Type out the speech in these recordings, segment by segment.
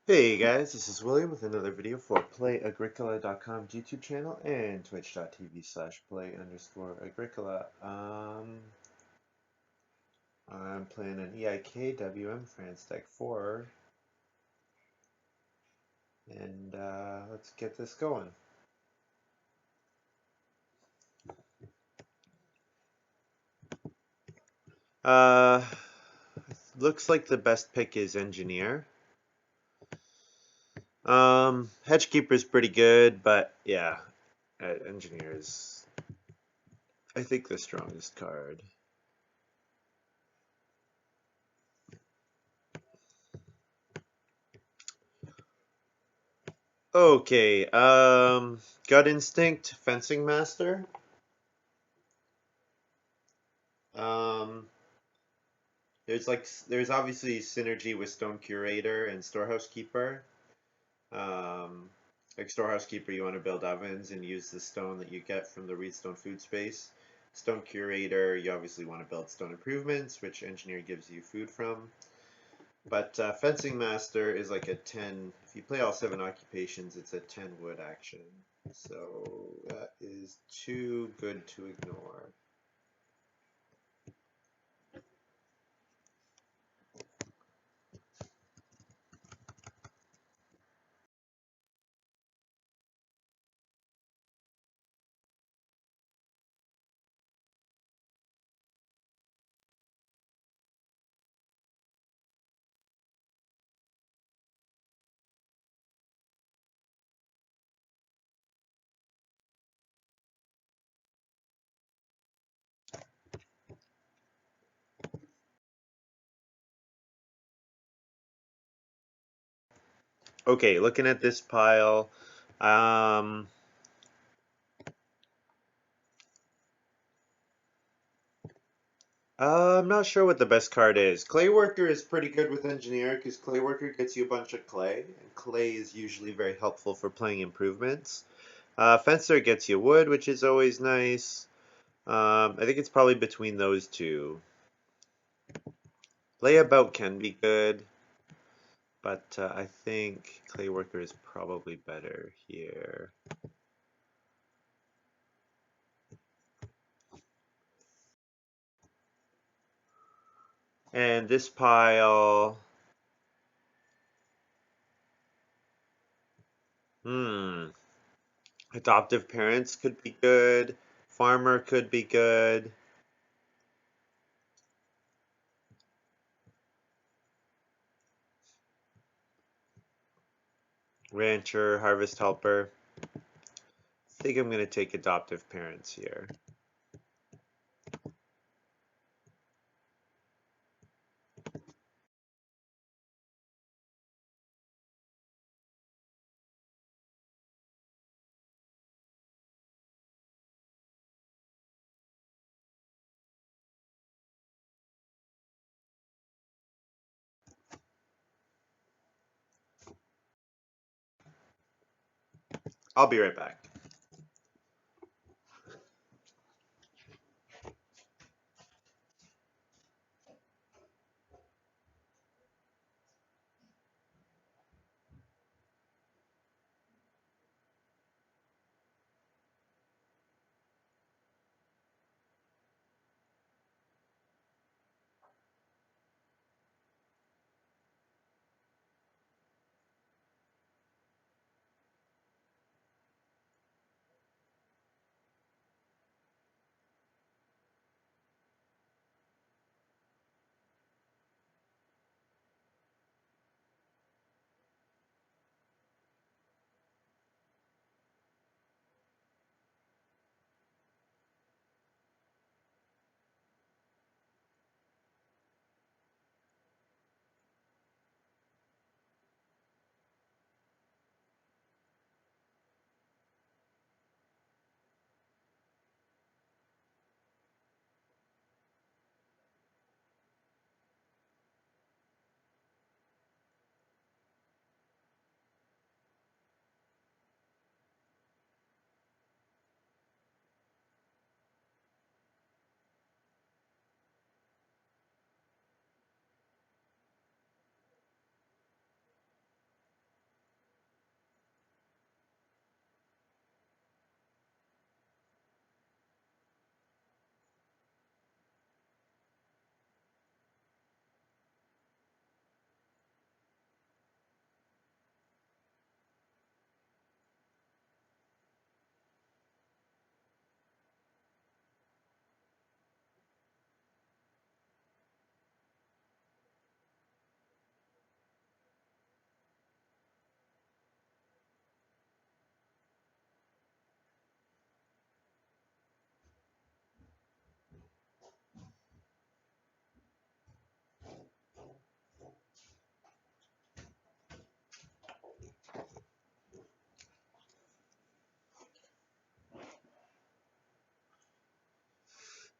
Hey guys, this is William with another video for Play-agricola.com YouTube channel and twitch.tv/play_agricola. I'm playing an EIK WM France Deck 4 and let's get this going. Uh, Looks like the best pick is Engineer. Hedgekeeper is pretty good, but yeah, Engineer is, I think, the strongest card. Okay, Gut Instinct, Fencing Master. Um, there's obviously synergy with Stone Curator and Storehouse Keeper. Um, like Storehouse Keeper, you want to build ovens and use the stone that you get from the Reedstone food space. Stone Curator, you obviously want to build stone improvements, which Engineer gives you food from. But Fencing Master is like a 10, if you play all 7 occupations, it's a 10 wood action. So that is too good to ignore. Okay, looking at this pile, I'm not sure what the best card is. Clay Worker is pretty good with Engineer because Clay Worker gets you a bunch of clay, and clay is usually very helpful for playing improvements. Fencer gets you wood, which is always nice. I think it's probably between those two. Layabout can be good, but I think Clay Worker is probably better here. And this pile, adoptive parents could be good. Farmer could be good. Rancher, harvest helper. I think I'm going to take adoptive parents here. I'll be right back.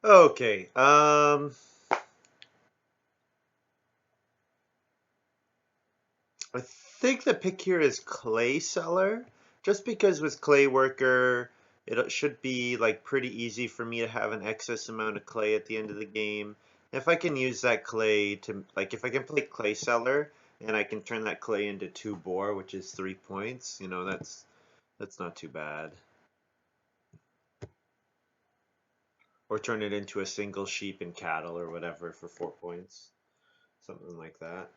Okay. I think the pick here is clay seller, just because with clay worker, it should be like pretty easy for me to have an excess amount of clay at the end of the game. If I can use that clay to, like, if I can play clay seller and I can turn that clay into 2 boar, which is 3 points, that's not too bad. Or turn it into a single sheep and cattle or whatever for 4 points, something like that.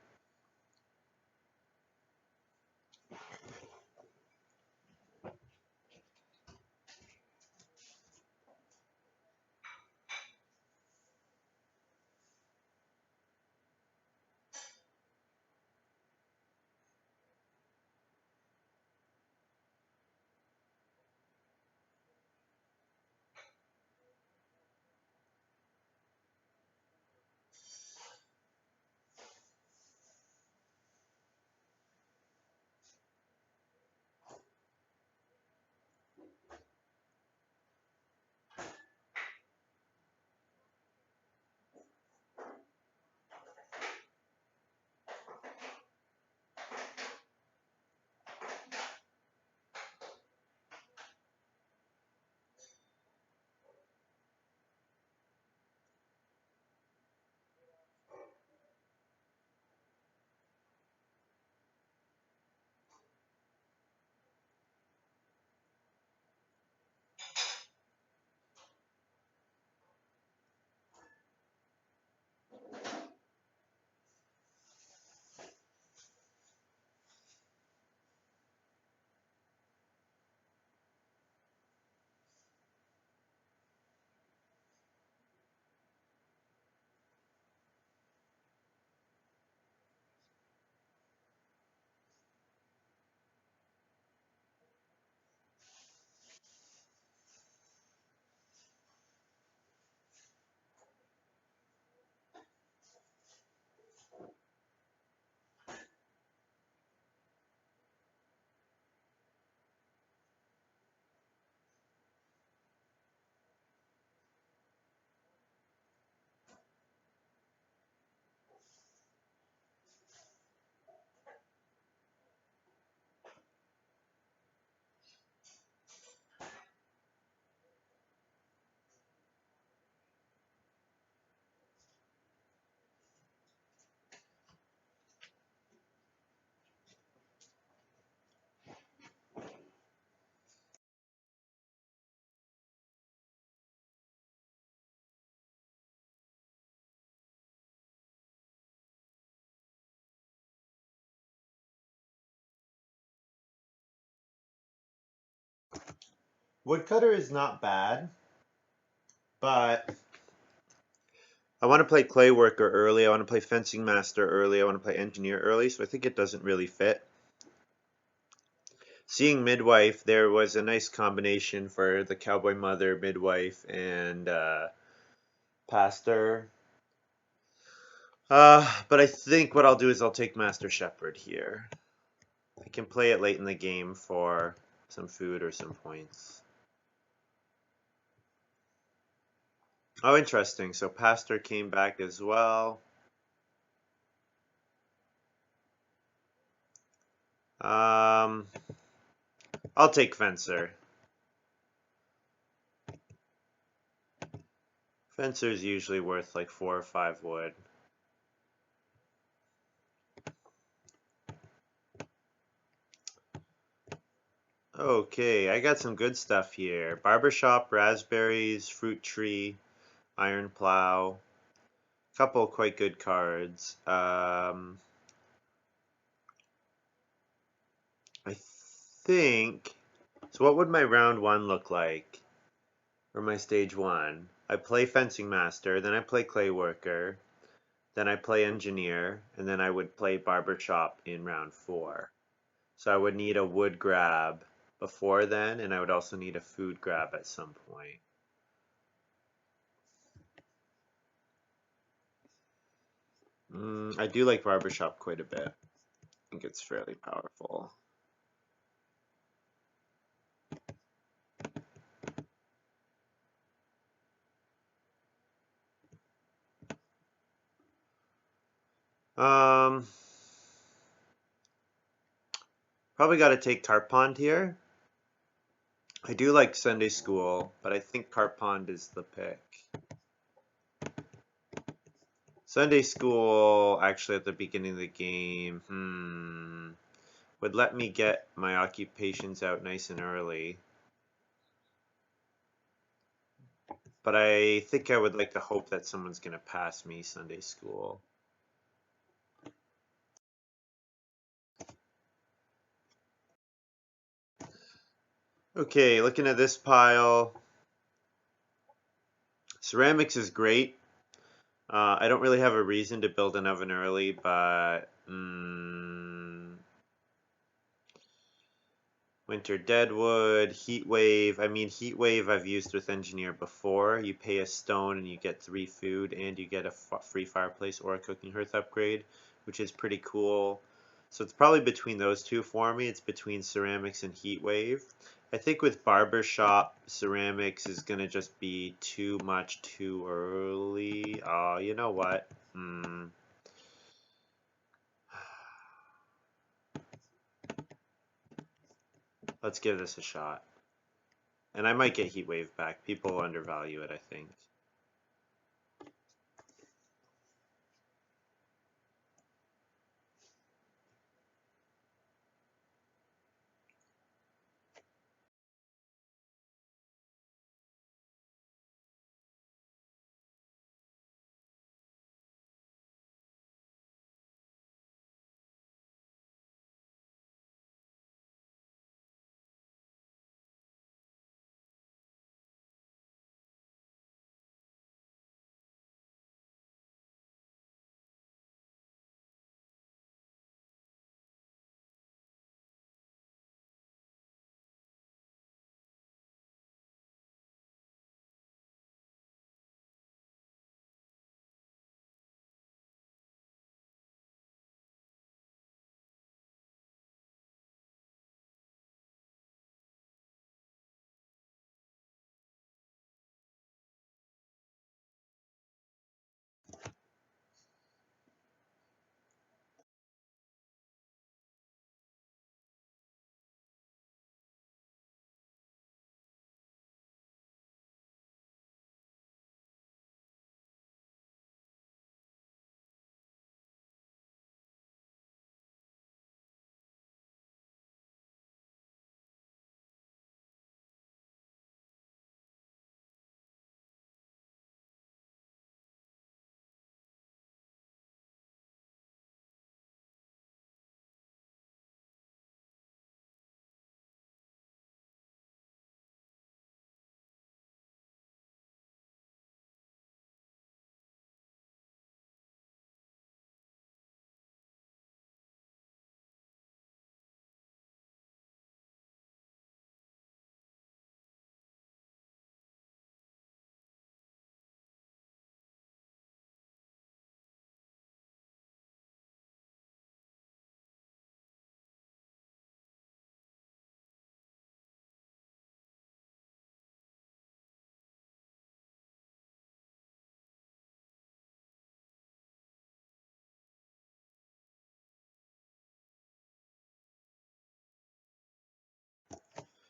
Woodcutter is not bad, but I want to play clay worker early. I want to play fencing master early. I want to play engineer early, so I think it doesn't really fit. Seeing midwife, there was a nice combination for the cowboy mother, midwife, and pastor. But I think what I'll do is I'll take master shepherd here. I can play it late in the game for some food or some points. Oh, interesting. So pastor came back as well. Um, I'll take fencer. Fencer's usually worth like 4 or 5 wood. Okay, I got some good stuff here. Barbershop, raspberries, fruit tree, iron plow. Couple quite good cards. I think. So what would my round one look like? Or my stage one? I play fencing master, then I play clay worker, then I play engineer, and then I would play barbershop in round 4. So I would need a wood grab before then, and I would also need a food grab at some point. I do like barbershop quite a bit. I think it's fairly powerful. Um, Probably got to take Carp Pond here. I do like Sunday School, but I think Carp Pond is the pick. Sunday School, actually at the beginning of the game, would let me get my occupations out nice and early. But I think I would like to hope that someone's going to pass me Sunday School. Okay, looking at this pile, ceramics is great. I don't really have a reason to build an oven early, but Winter Deadwood, Heat Wave. I mean, Heat Wave I've used with Engineer before. You pay a stone and you get 3 food and you get a free fireplace or a cooking hearth upgrade, which is pretty cool. So it's probably between those two for me. It's between ceramics and Heat Wave. I think with Barbershop, ceramics is going to just be too much too early. Oh, you know what? Let's give this a shot. And I might get Heat Wave back. People undervalue it, I think.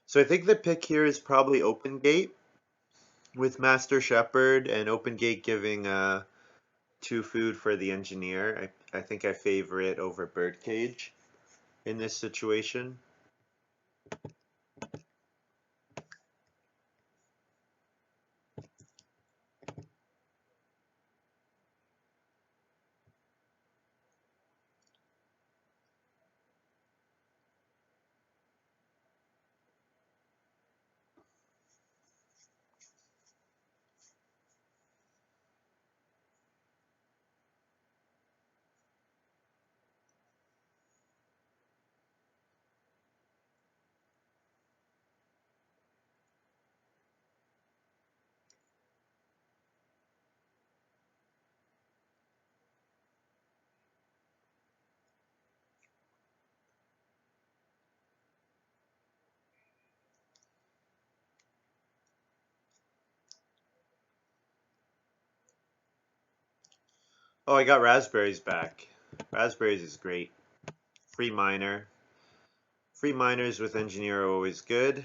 So I think the pick here is probably Open Gate with Master Shepherd and Open Gate giving 2 food for the engineer. I think I favor it over Birdcage in this situation. Oh, I got raspberries back. Raspberries is great. Free minor. Free minors with engineer are always good.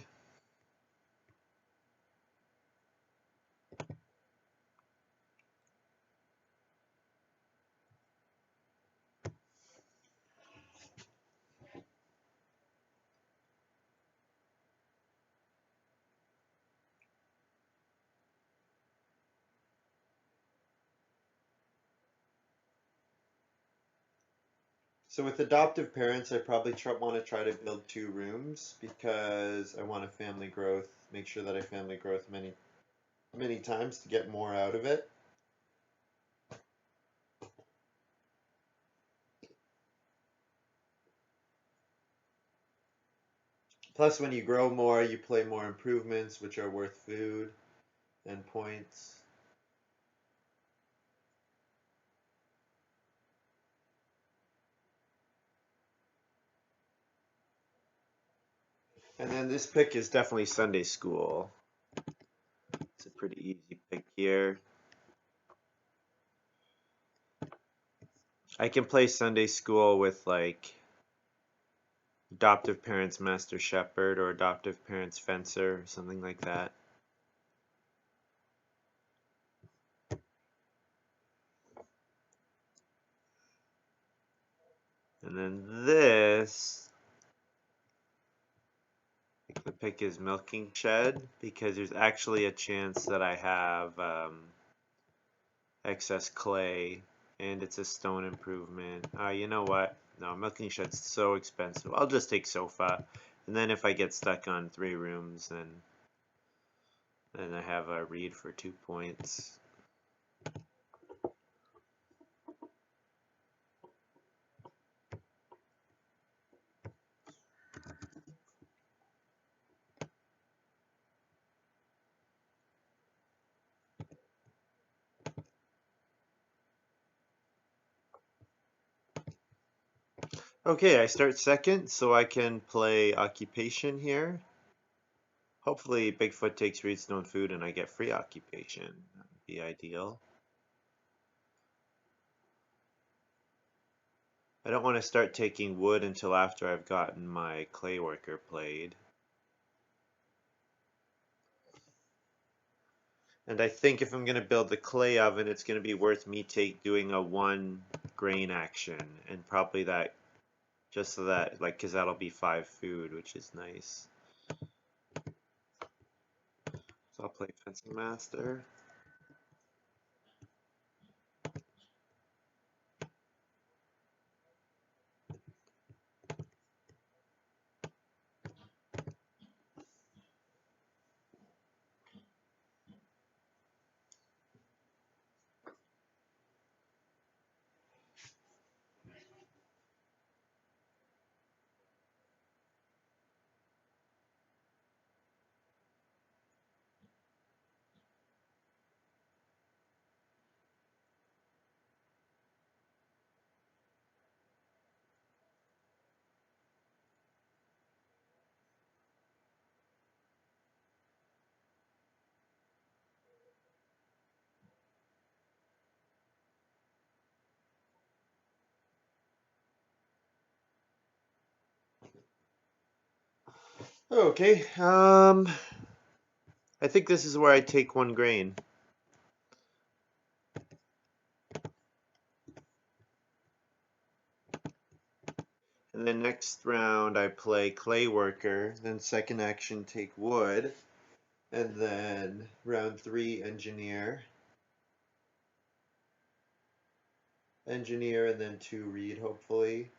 So with adoptive parents, I probably want to try to build 2 rooms because I want a family growth, make sure that I family growth many times to get more out of it. Plus, when you grow more, you play more improvements, which are worth food and points. And then this pick is definitely Sunday school. It's a pretty easy pick here. I can play Sunday school with like adoptive parents master shepherd or adoptive parents fencer or something like that. And then this, I think the pick is milking shed because there's actually a chance that I have excess clay and it's a stone improvement. You know what? No, milking shed's so expensive. I'll just take sofa. And then if I get stuck on 3 rooms, then I have a read for 2 points. Okay, I start second, so I can play occupation here. Hopefully Bigfoot takes Reedstone food and I get free occupation. That would be ideal. I don't want to start taking wood until after I've gotten my clay worker played. And I think if I'm going to build the clay oven, it's going to be worth me doing a 1 grain action. And probably that, just so that, like, because that'll be 5 food, which is nice. So I'll play Fencing Master. Okay, I think this is where I take 1 grain. And then next round I play Clay Worker, then second action take Wood, and then round 3 Engineer. Engineer and then 2 Reed hopefully,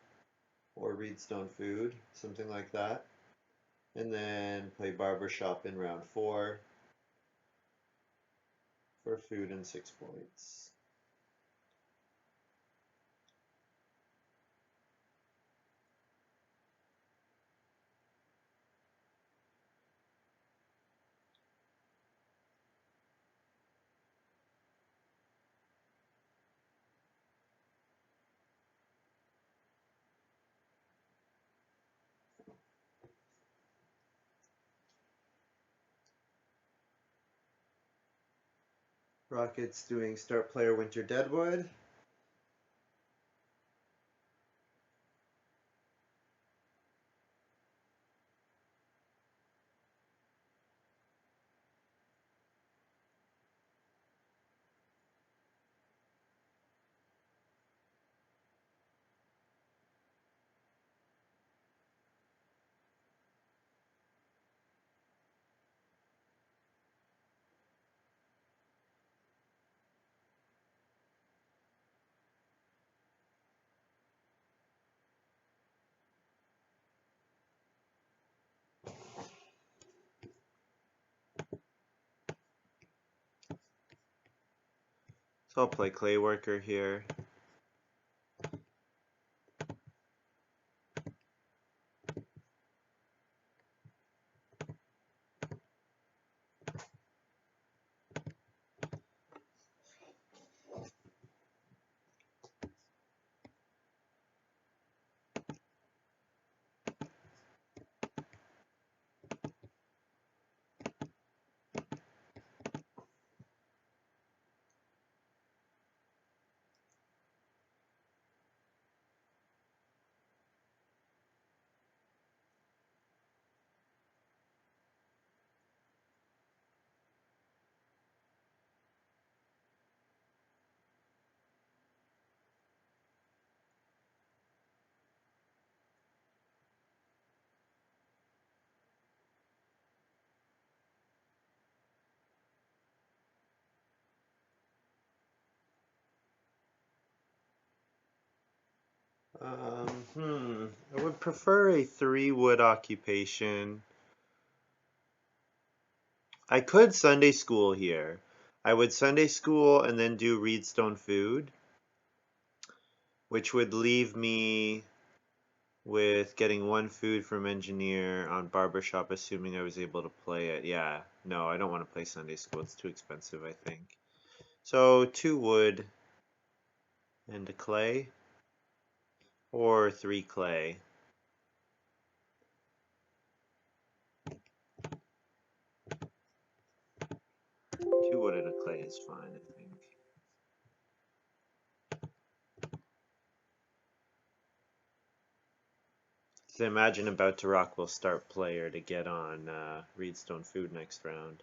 or Reedstone Food, something like that. And then play Barbershop in round 4 for food and 6 points. Rockets doing Start Player Winter Deadwood. So I'll play clay worker here. I would prefer a 3 wood occupation. I could Sunday school here. I would Sunday school and then do reedstone food, which would leave me with getting 1 food from engineer on barbershop, assuming I was able to play it. Yeah, no, I don't want to play Sunday school. It's too expensive, I think. So 2 wood and a clay, or 3 clay. 2 wood and a clay is fine, I think. So imagine about to rock will start player to get on reedstone food next round.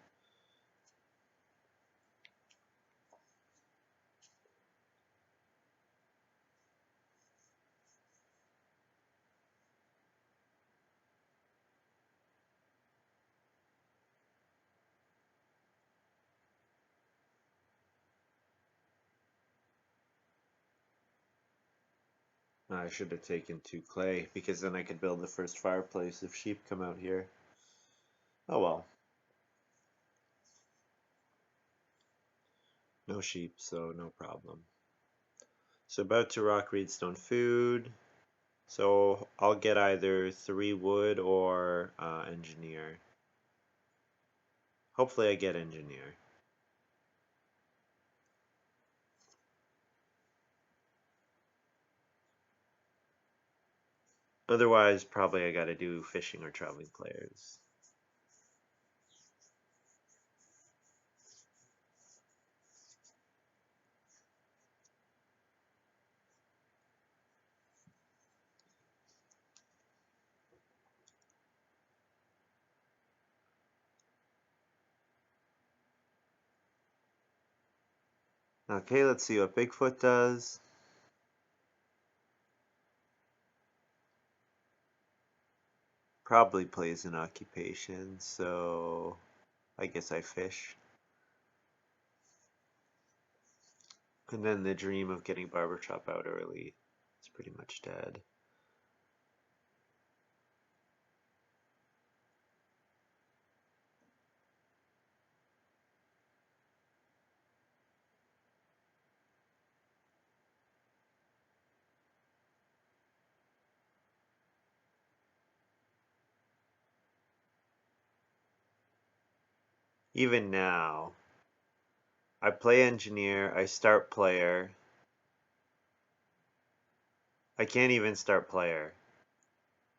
I should have taken 2 clay, because then I could build the first fireplace if sheep come out here. Oh well. No sheep, so no problem. So about to rock reedstone food. So I'll get either 3 wood or engineer. Hopefully I get engineer. Otherwise, probably I gotta do fishing or traveling players. Okay, let's see what Bigfoot does. Probably plays an occupation, so I guess I fish. And then the dream of getting barbershop out early is pretty much dead. Even now, I play engineer, I start player. I can't even start player.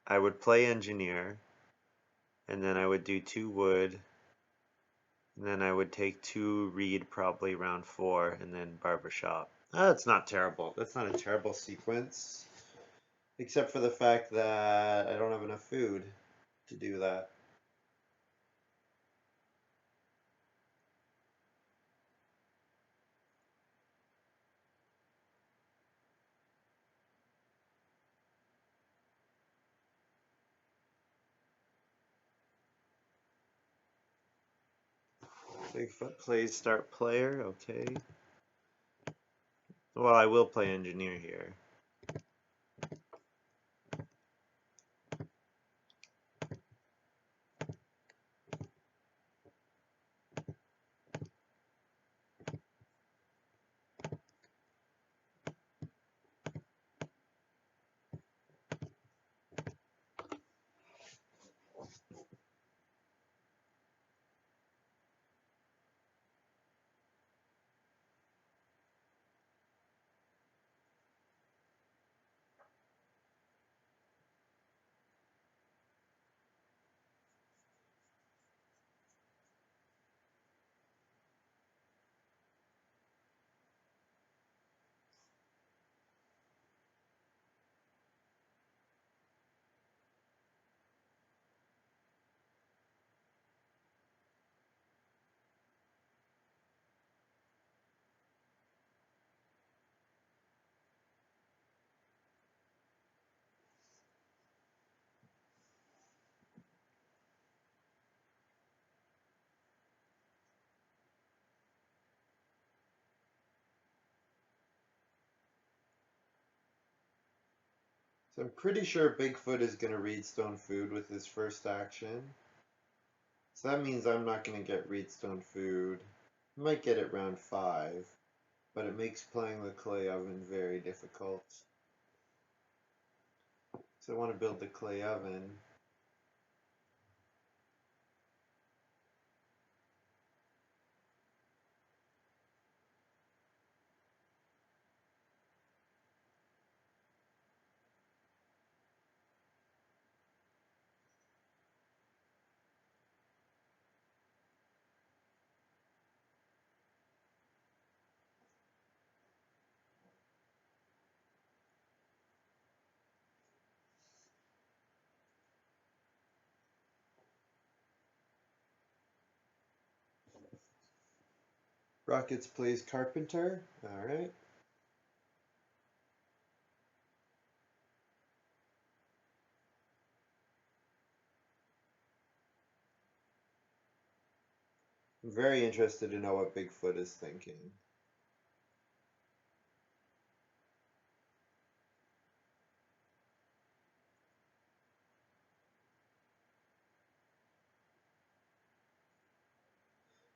I would play engineer, and then I would do 2 wood, and then I would take 2 reed probably round 4, and then barbershop. That's not terrible. That's not a terrible sequence, except for the fact that I don't have enough food to do that. Bigfoot plays start player, okay. Well, I will play engineer here. So I'm pretty sure Bigfoot is going to read stone food with his first action. So that means I'm not going to get reed stone food. I might get it round 5, but it makes playing the clay oven very difficult. So I want to build the clay oven. Rockets plays carpenter. Alright. I'm very interested to know what Bigfoot is thinking.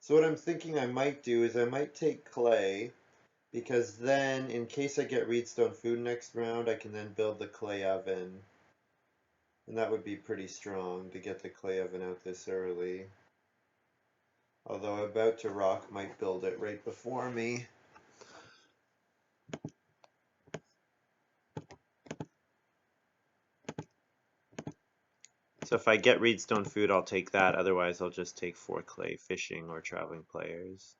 So what I'm thinking I might do is I might take clay, because then in case I get reedstone food next round, I can then build the clay oven. And that would be pretty strong to get the clay oven out this early. Although about to rock might build it right before me. So if I get reedstone food, I'll take that. Otherwise, I'll just take 4 clay fishing or traveling players.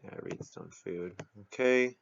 Yeah, reedstone food. Okay.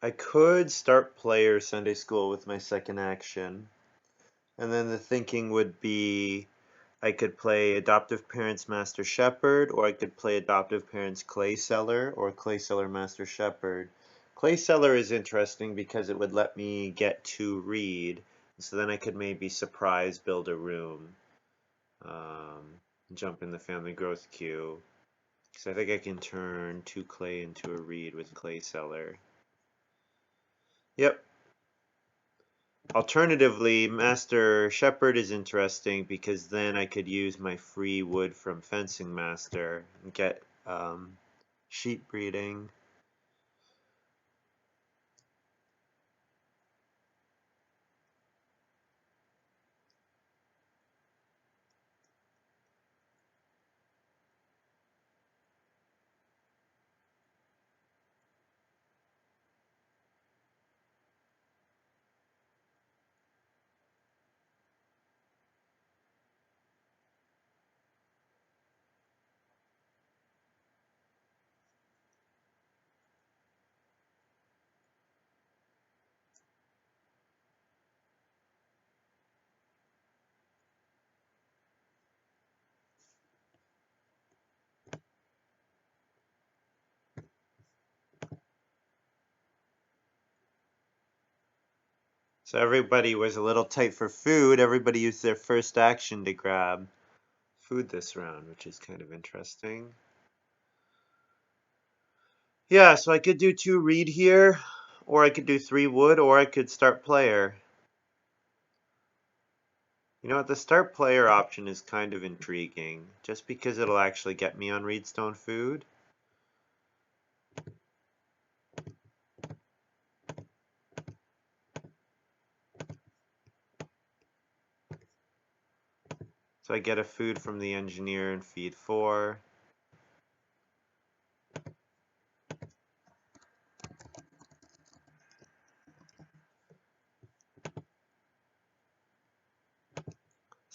I could start player Sunday school with my second action. And then the thinking would be I could play adoptive parents Master Shepherd, or I could play adoptive parents Clay Seller, or Clay Seller Master Shepherd. Clay Seller is interesting because it would let me get to read, so then I could maybe surprise build a room, jump in the family growth queue. So I think I can turn 2 clay into a reed with Clay Seller. Yep. Alternatively, Master Shepherd is interesting because then I could use my free wood from Fencing Master and get sheep breeding. So everybody was a little tight for food. Everybody used their first action to grab food this round, which is kind of interesting. Yeah, so I could do 2 reed here, or I could do 3 wood, or I could start player. You know what, the start player option is kind of intriguing, just because it'll actually get me on reedstone food. So I get a food from the engineer and feed 4.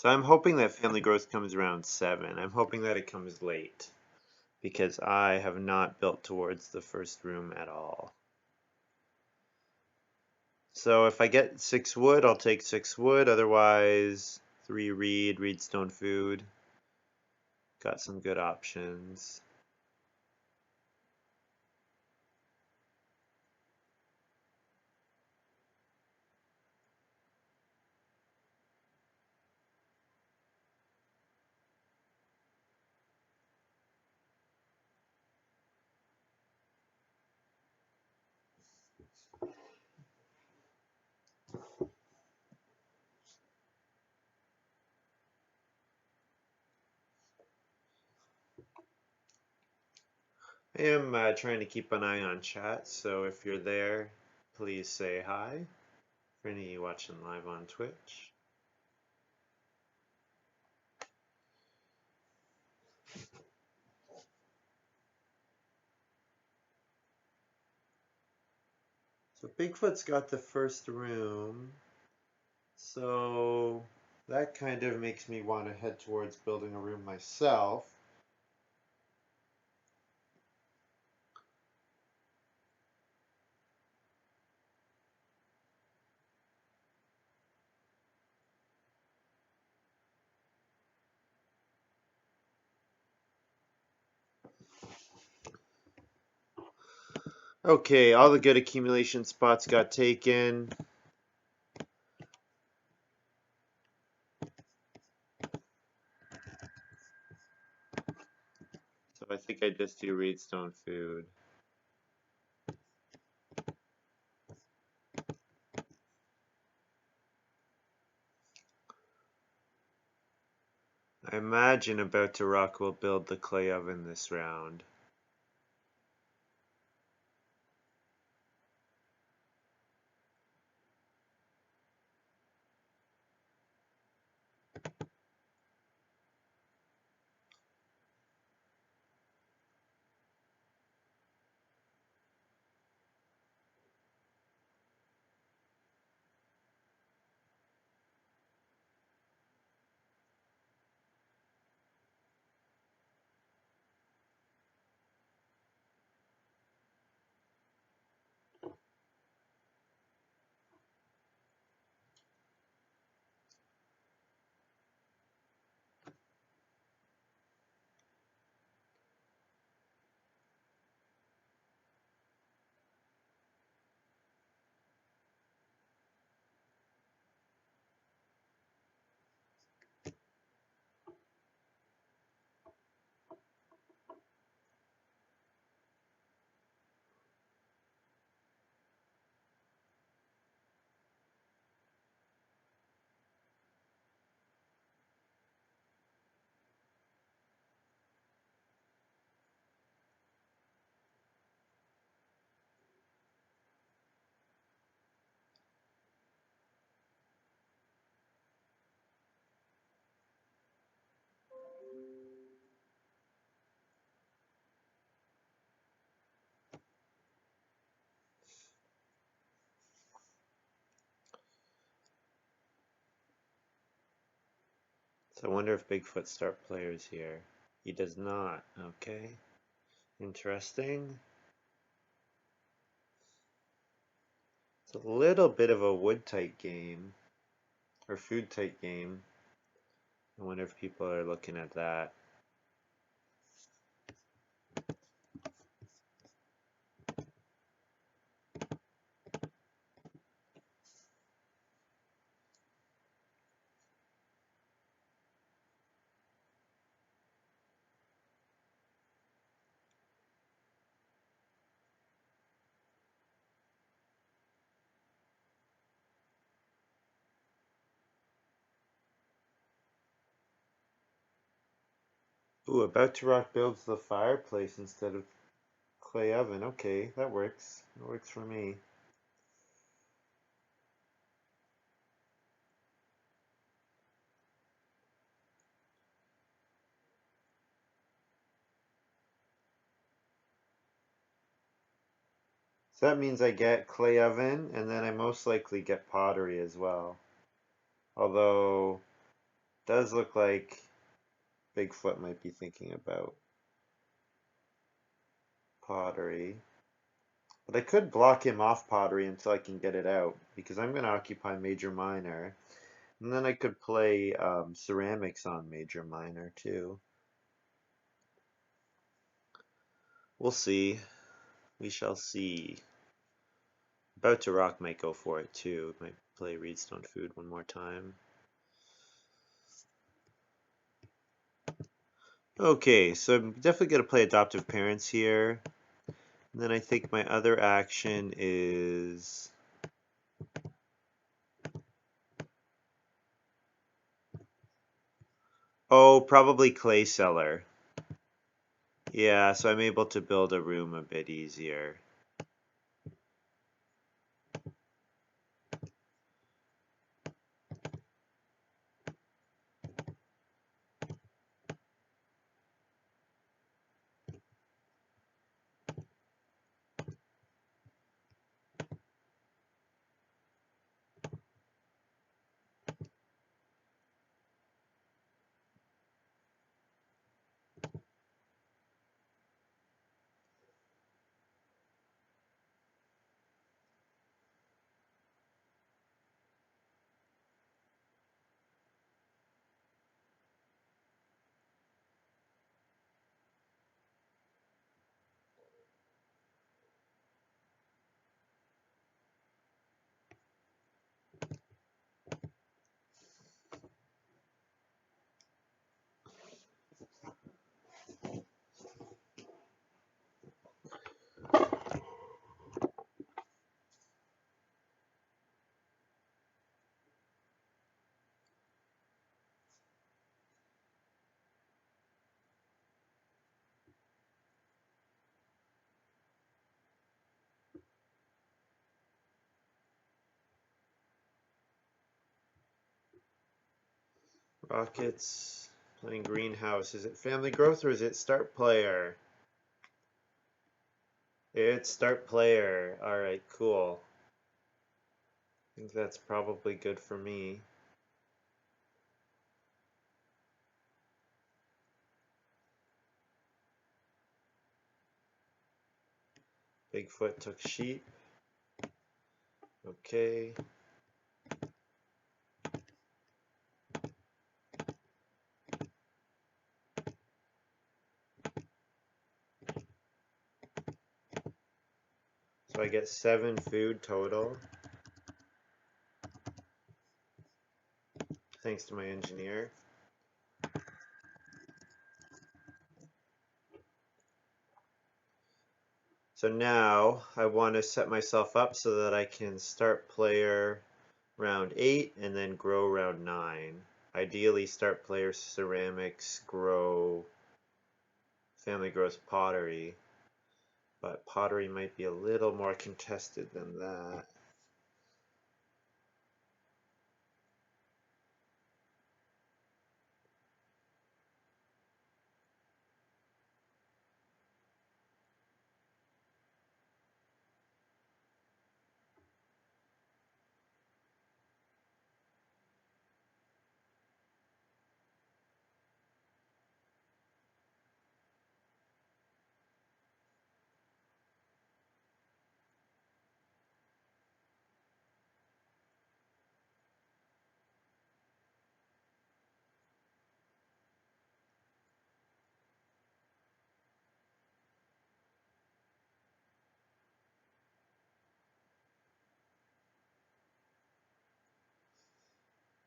So I'm hoping that family growth comes around 7. I'm hoping that it comes late because I have not built towards the first room at all. So if I get 6 wood, I'll take 6 wood. Otherwise, 3 reed stone food. Got some good options. I am trying to keep an eye on chat, so if you're there, please say hi. For any of you watching live on Twitch. So Bigfoot's got the first room, so that kind of makes me want to head towards building a room myself. Okay, all the good accumulation spots got taken. So I think I just do reedstone food. I imagine About to Rock will build the clay oven this round. So I wonder if Bigfoot start players here. He does not. Okay. Interesting. It's a little bit of a wood type game. Or food type game. I wonder if people are looking at that. Ooh, About to Rock builds the fireplace instead of clay oven. Okay, that works. That works for me. So that means I get clay oven, and then I most likely get pottery as well. Although Does look like Bigfoot might be thinking about pottery. But I could block him off pottery until I can get it out, because I'm going to occupy major minor. And then I could play ceramics on major minor too. We'll see. We shall see. About to Rock might go for it too. Might play Reedstone Food one more time. Okay, so I'm definitely going to play Adoptive Parents here. And then I think my other action is... Oh, probably Clay Cellar. Yeah, so I'm able to build a room a bit easier. Rockets, playing Greenhouse. Is it Family Growth or is it Start Player? It's Start Player. Alright, cool. I think that's probably good for me. Bigfoot took sheep. Okay. So I get 7 food total, thanks to my engineer. So now I want to set myself up so that I can start player round 8 and then grow round 9. Ideally start player ceramics, grow family grows pottery, but pottery might be a little more contested than that.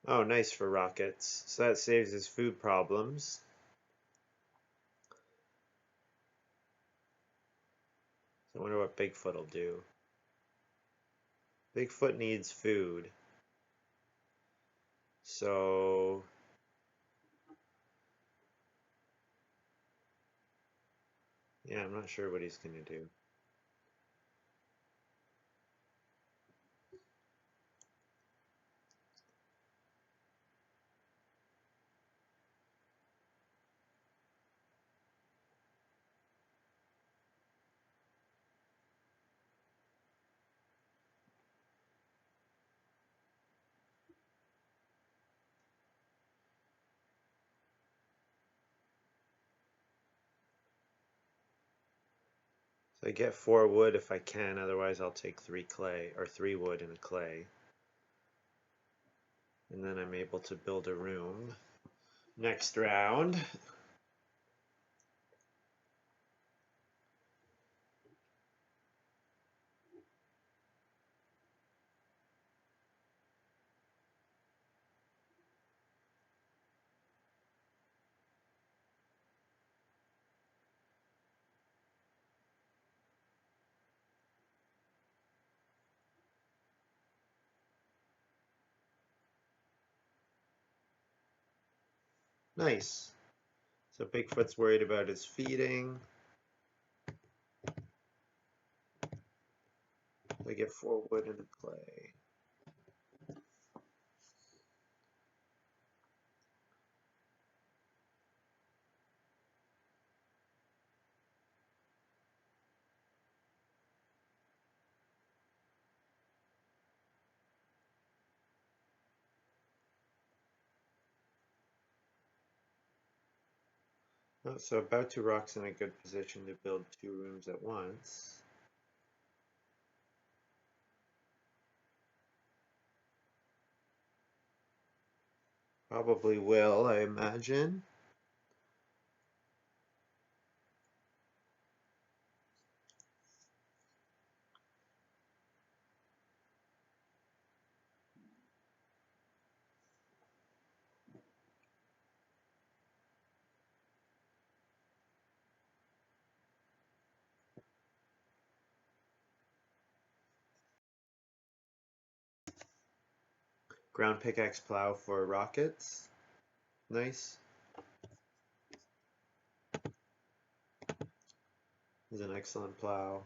Oh, nice for rockets. So that saves his food problems. I wonder what Bigfoot will do. Bigfoot needs food. So yeah, I'm not sure what he's gonna do. I get 4 wood if I can, otherwise I'll take 3 clay, or 3 wood and a clay. And then I'm able to build a room. Next round. Nice. So Bigfoot's worried about his feeding. I get 4 wood and a clay. Oh, so about to rock's in a good position to build 2 rooms at once. Probably will, I imagine. Ground pickaxe plow for rockets. Nice. Is an excellent plow.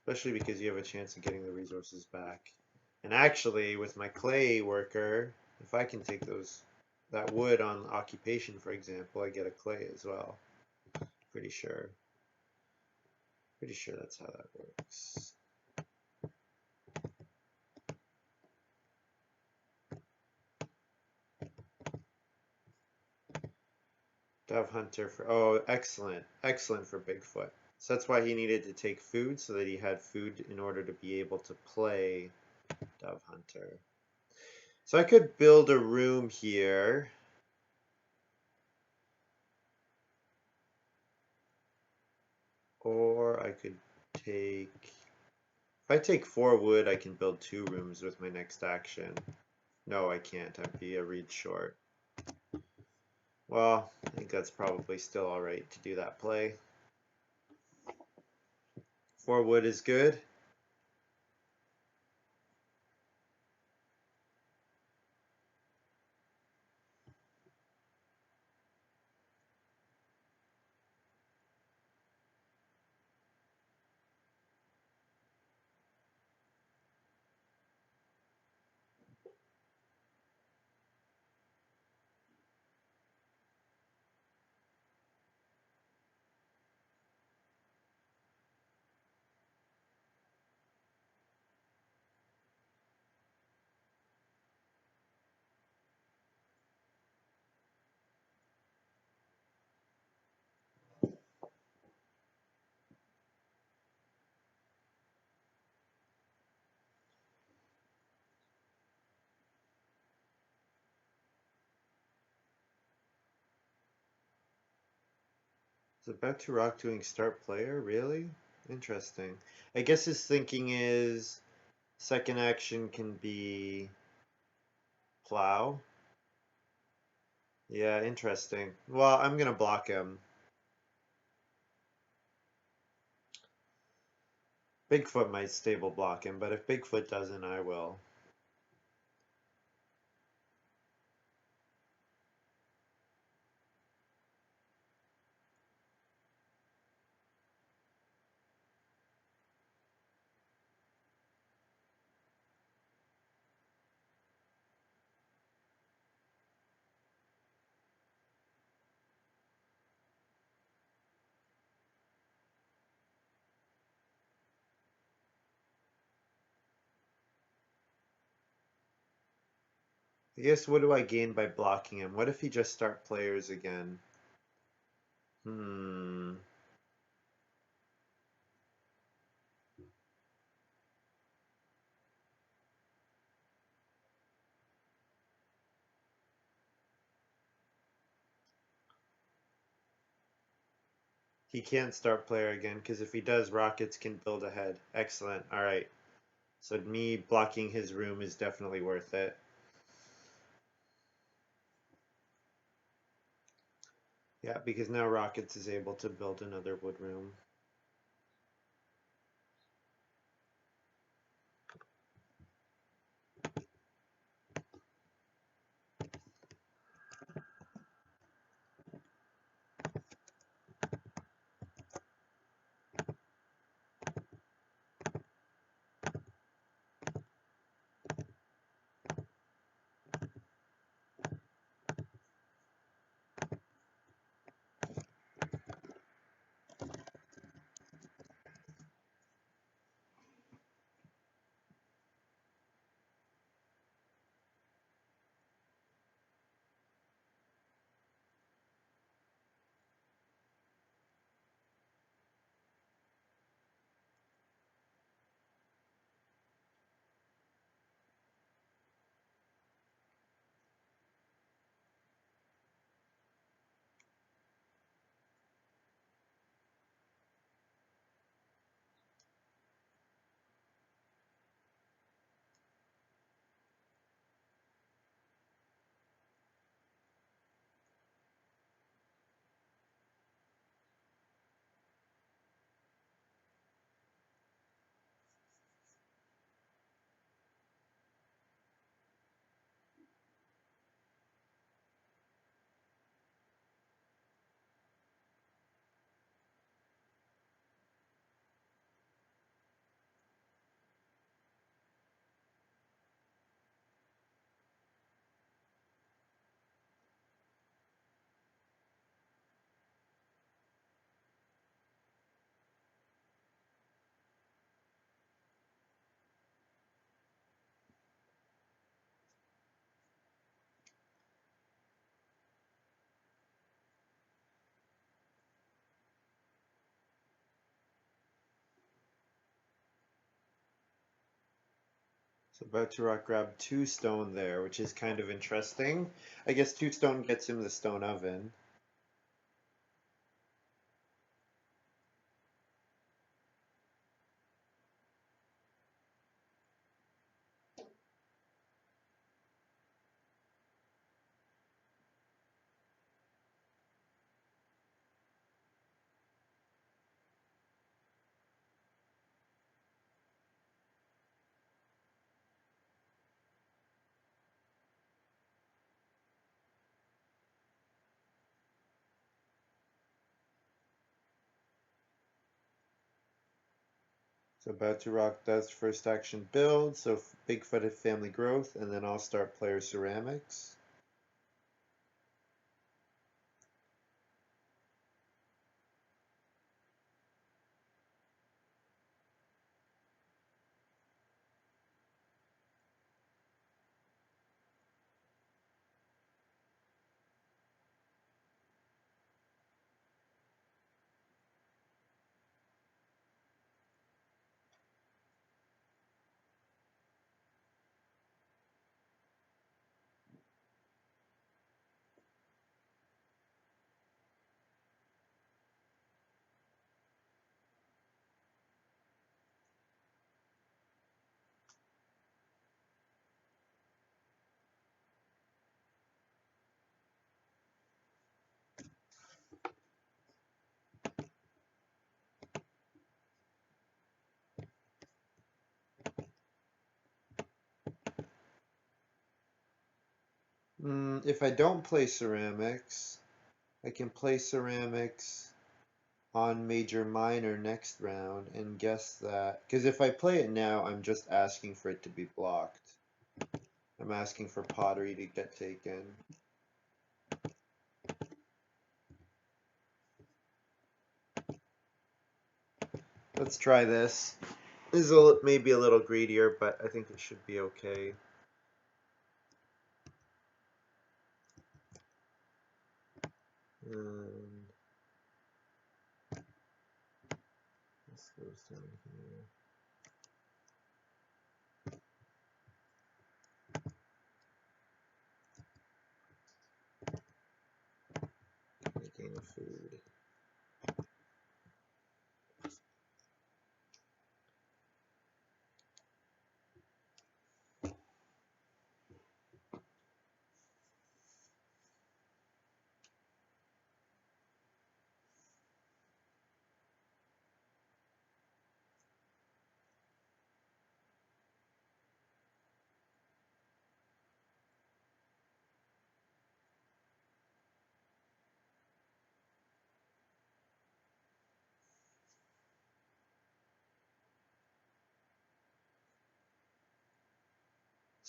Especially because you have a chance of getting the resources back. And actually, with my clay worker, if I can take that wood on occupation, for example, I get a clay as well. Pretty sure. Pretty sure that's how that works. Dove hunter for, oh, excellent. Excellent for Bigfoot. So that's why he needed to take food, so that he had food in order to be able to play Dove hunter. So I could build a room here. Or I could take, if I take 4 wood, I can build 2 rooms with my next action. No, I can't. I'd be a reed short. Well, I think that's probably still alright to do that play. 4 wood is good. Is about to rock doing start player? Really? Interesting. I guess his thinking is second action can be plow. Yeah, interesting. Well, I'm gonna block him. Bigfoot might stable block him, but if Bigfoot doesn't, I will. I guess what do I gain by blocking him? What if he just start players again? Hmm. He can't start player again because if he does, Rockets can build ahead. Excellent. All right. So me blocking his room is definitely worth it. Yeah, because now Rockets is able to build another wood room. So about to rock grab 2 stone there, which is kind of interesting. I guess 2 stone gets him the stone oven. So about to rock does first action build, so big-footed family growth, and then I'll start player ceramics. If I don't play ceramics, I can play ceramics on major minor next round and guess that. Because if I play it now, I'm just asking for it to be blocked. I'm asking for pottery to get taken. Let's try this. This is maybe a little greedier, but I think it should be okay. And this goes down here. Making food.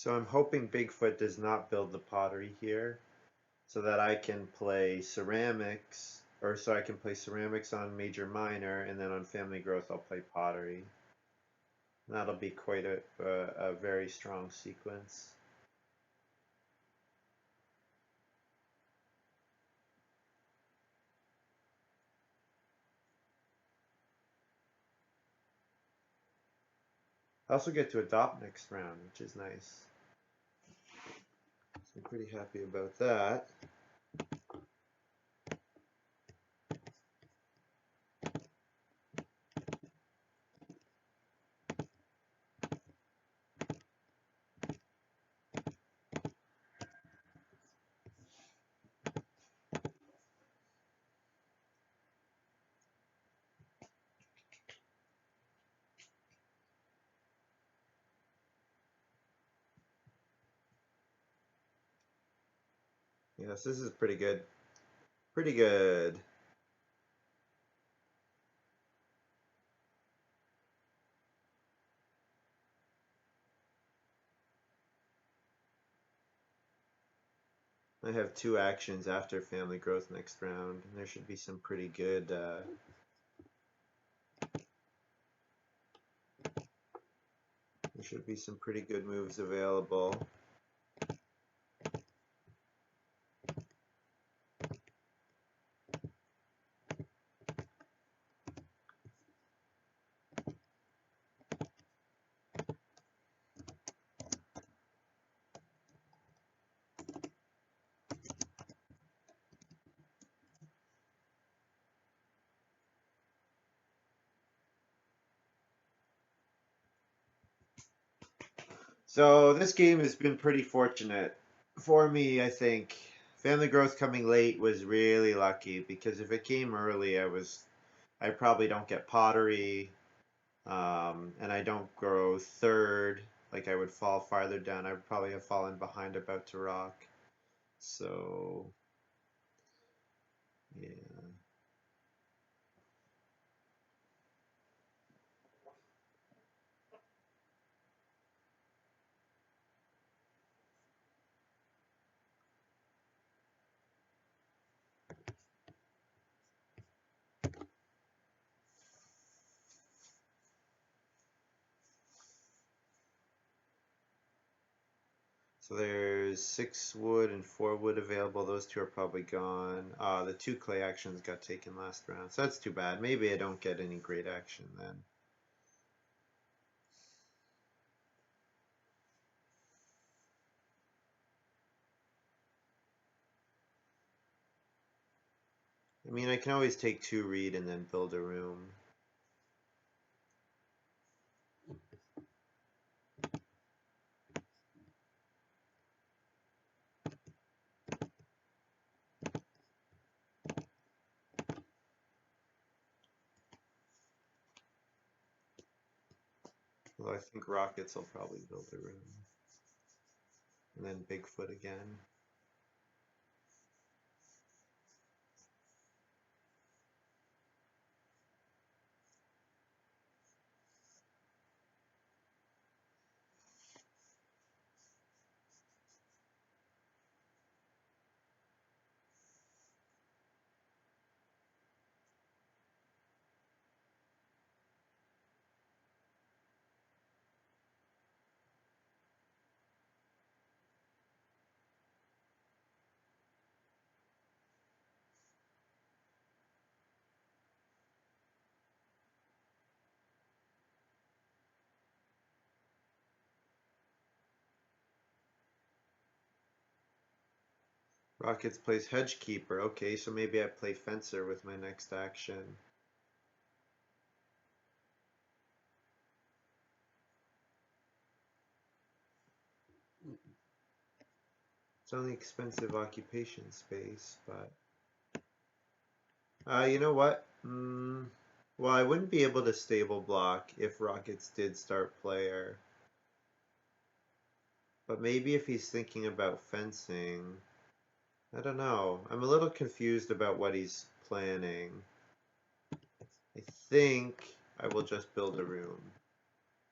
So I'm hoping Bigfoot does not build the pottery here, so that I can play ceramics, or so I can play ceramics on major minor, and then on family growth I'll play pottery. That'll be quite a very strong sequence. I also get to adopt next round, which is nice. So I'm pretty happy about that. Yes, this is pretty good. Pretty good. I have 2 actions after family growth next round, and there should be some pretty good there should be some pretty good moves available. So this game has been pretty fortunate for me, I think. Family growth coming late was really lucky because if it came early, I probably don't get pottery, and I don't grow third. Like I would fall farther down. I would probably have fallen behind about to rock. So yeah. So there's 6 wood and 4 wood available. Those 2 are probably gone. The 2 clay actions got taken last round, so that's too bad. Maybe I don't get any great action then. I mean, I can always take 2 reed and then build a room. Although I think rockets will probably build a room. And then Bigfoot again. Rockets plays Hedgekeeper. Okay, so maybe I play Fencer with my next action. It's only expensive occupation space, but you know what? Well, I wouldn't be able to stable block if Rockets did start player. But maybe if he's thinking about fencing, I don't know. I'm a little confused about what he's planning. I think I will just build a room.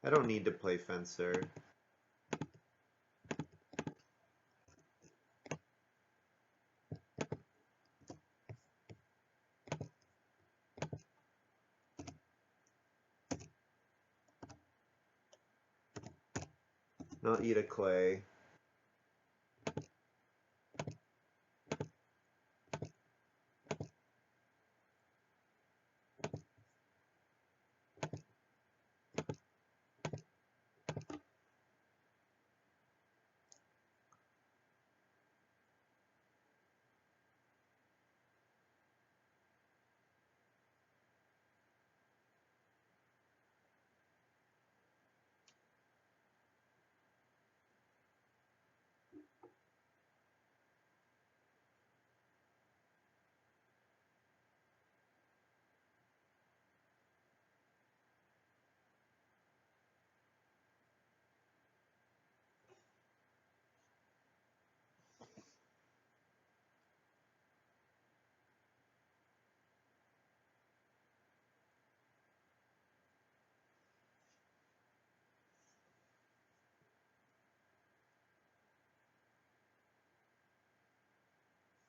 I don't need to play Fencer. and I'll eat a clay.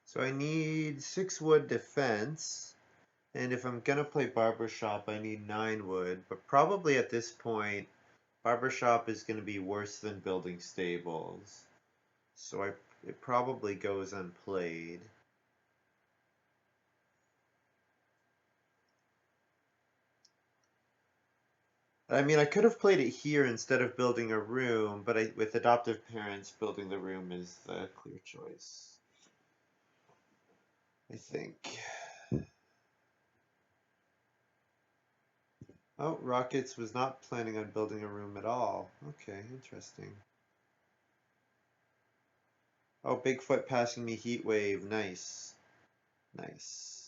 So I need 6 wood to fence, and if I'm gonna play barbershop, I need 9 wood. But probably at this point, barbershop is gonna be worse than building stables. So it probably goes unplayed. I mean, I could have played it here instead of building a room, but with adoptive parents, building the room is the clear choice, I think. Oh, Rockets was not planning on building a room at all. Okay, interesting. Oh, Bigfoot passing me Heat Wave. Nice. Nice.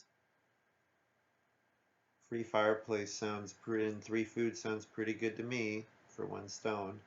Free fireplace sounds pretty, and 3 food sounds pretty good to me for 1 stone.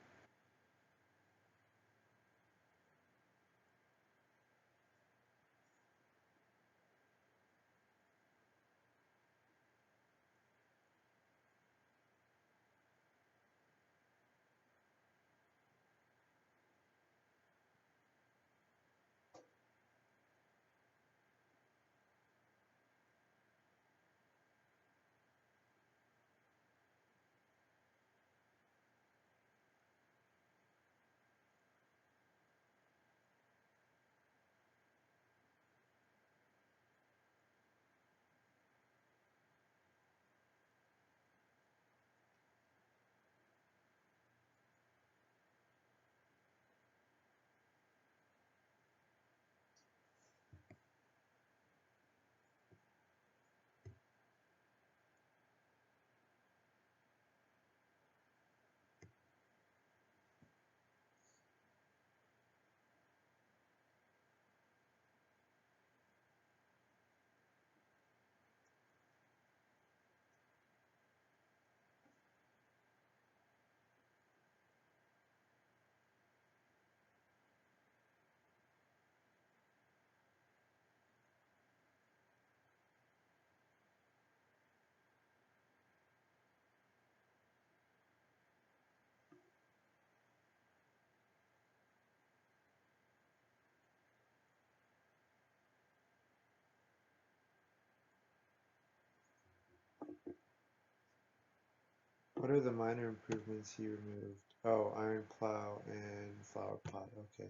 What are the minor improvements he removed? Oh, iron plow and flower pot. Okay.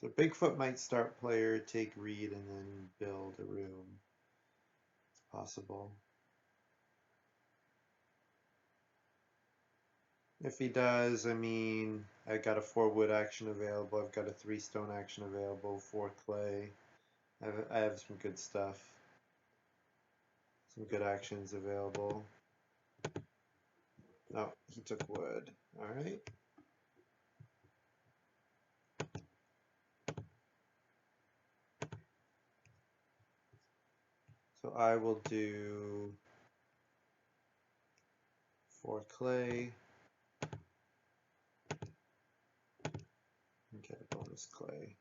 So Bigfoot might start player, take reed, and then build a room. It's possible. If he does, I mean, I got a 4 wood action available. I've got a 3 stone action available, 4 clay. I have some good stuff. Some good actions available. Oh, he took wood. Alright. So I will do 4 clay and get a bonus clay.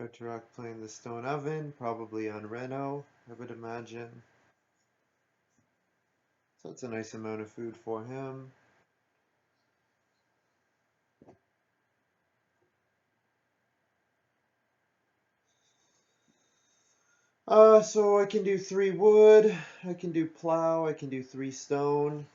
Dr. Rock playing the stone oven, probably on Reno, I would imagine. So that's a nice amount of food for him. So I can do 3 wood, I can do plow, I can do 3 stone.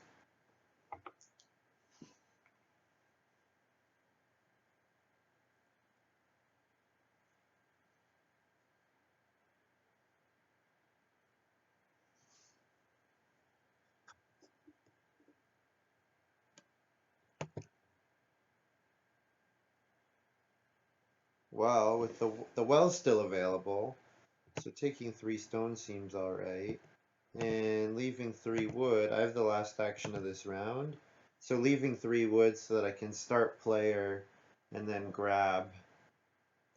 Well, with the well still available, so taking 3 stone seems alright. And leaving 3 wood, I have the last action of this round. So leaving 3 wood so that I can start player and then grab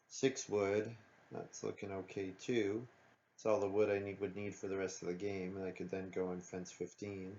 6 wood. That's looking okay too. It's all the wood I would need for the rest of the game, and I could then go and fence 15.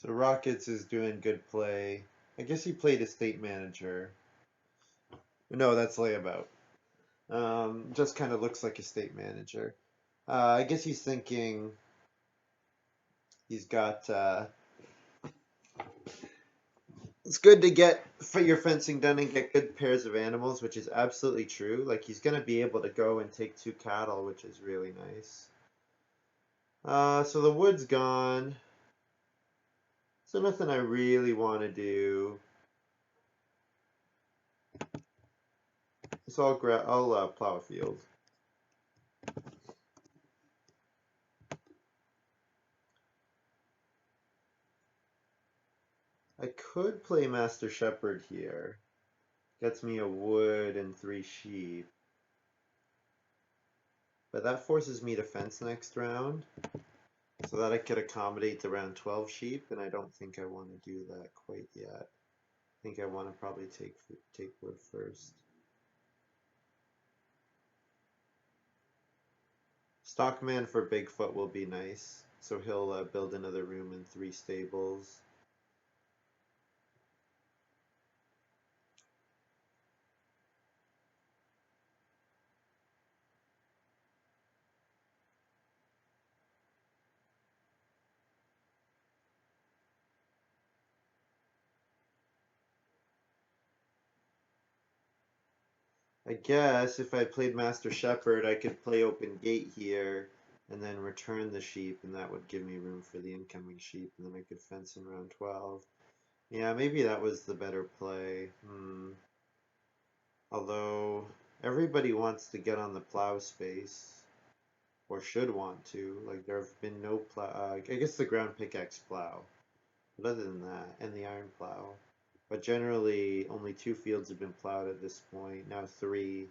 So Rockets is doing good play. I guess he played estate manager. No, that's layabout. Just kind of looks like a state manager. I guess he's thinking he's got. It's good to get your fencing done and get good pairs of animals, which is absolutely true. Like he's gonna be able to go and take 2 cattle, which is really nice. So the wood's gone. So nothing I really want to do. So I'll plow a field. I could play Master Shepherd here. Gets me a wood and 3 sheep. But that forces me to fence next round. So that I could accommodate the round 12 sheep, and I don't think I want to do that quite yet. I think I want to probably take wood first. Stockman for Bigfoot will be nice. So he'll build another room and 3 stables. I guess if I played Master Shepherd, I could play Open Gate here and then return the sheep, and that would give me room for the incoming sheep, and then I could fence in round 12. Yeah, maybe that was the better play. Although everybody wants to get on the plow space, or should want to. Like there have been no plow. I guess the ground pickaxe plow, but other than that, and the iron plow. But generally, only 2 fields have been plowed at this point. Now 3.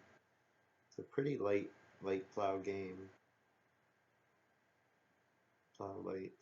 It's a pretty light plow game. Plow light.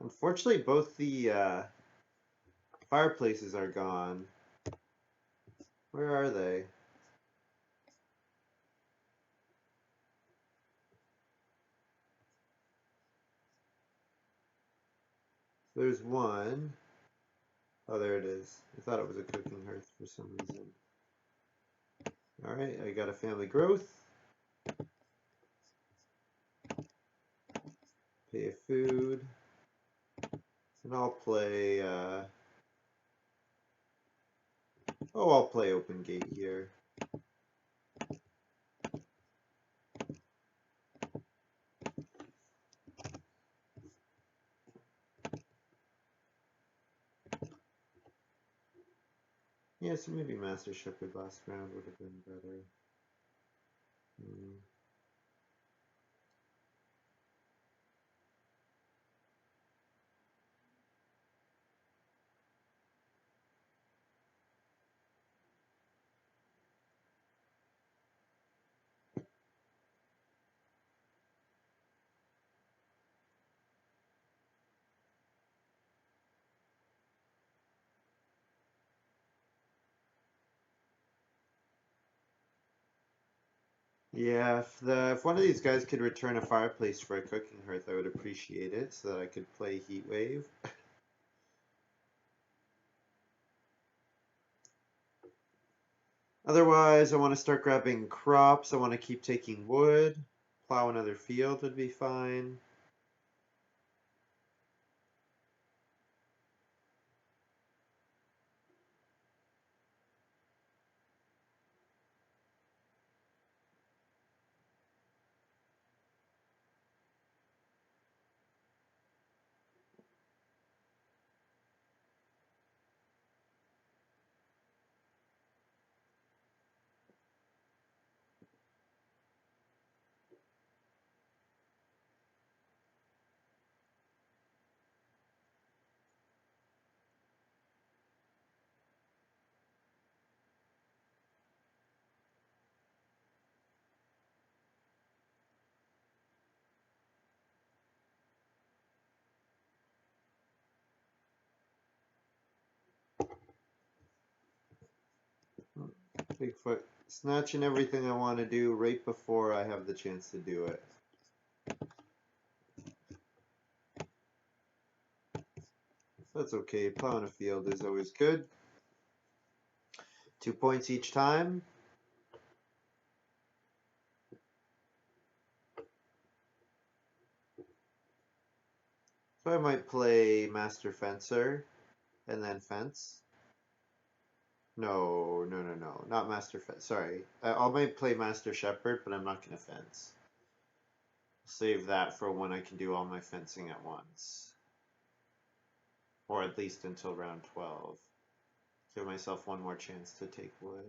Unfortunately, both the fireplaces are gone. Where are they? There's one. Oh, there it is. I thought it was a cooking hearth for some reason. Alright, I got a family growth. Pay a food. And I'll play, I'll play open gate here. Yeah, so maybe Master Shepherd last round would have been better. Hmm. Yeah, if one of these guys could return a fireplace for a cooking hearth, I would appreciate it so that I could play Heat Wave. Otherwise, I want to start grabbing crops. I want to keep taking wood. Plow another field would be fine. Bigfoot snatching everything I want to do right before I have the chance to do it. That's okay. Plowing a field is always good. 2 points each time. So I might play Master Fencer and then fence. No, no, no, no, not Master Fence. Sorry, I might play Master Shepherd, but I'm not gonna fence. Save that for when I can do all my fencing at once, or at least until round 12. Give myself one more chance to take wood.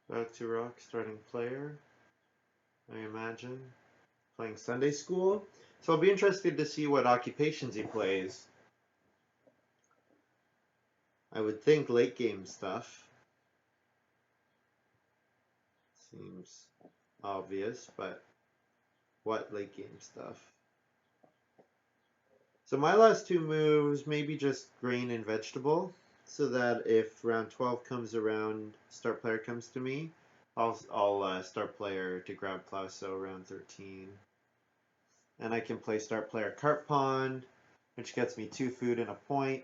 Back to rock, starting player, I imagine. Playing Sunday school. So I'll be interested to see what occupations he plays. I would think late game stuff. Seems obvious, but what late game stuff? So my last two moves, maybe just grain and vegetable, so that if round 12 comes around, start player comes to me, I'll start player to grab Plauso round 13. And I can play start player Carp Pond, which gets me 2 food and a point.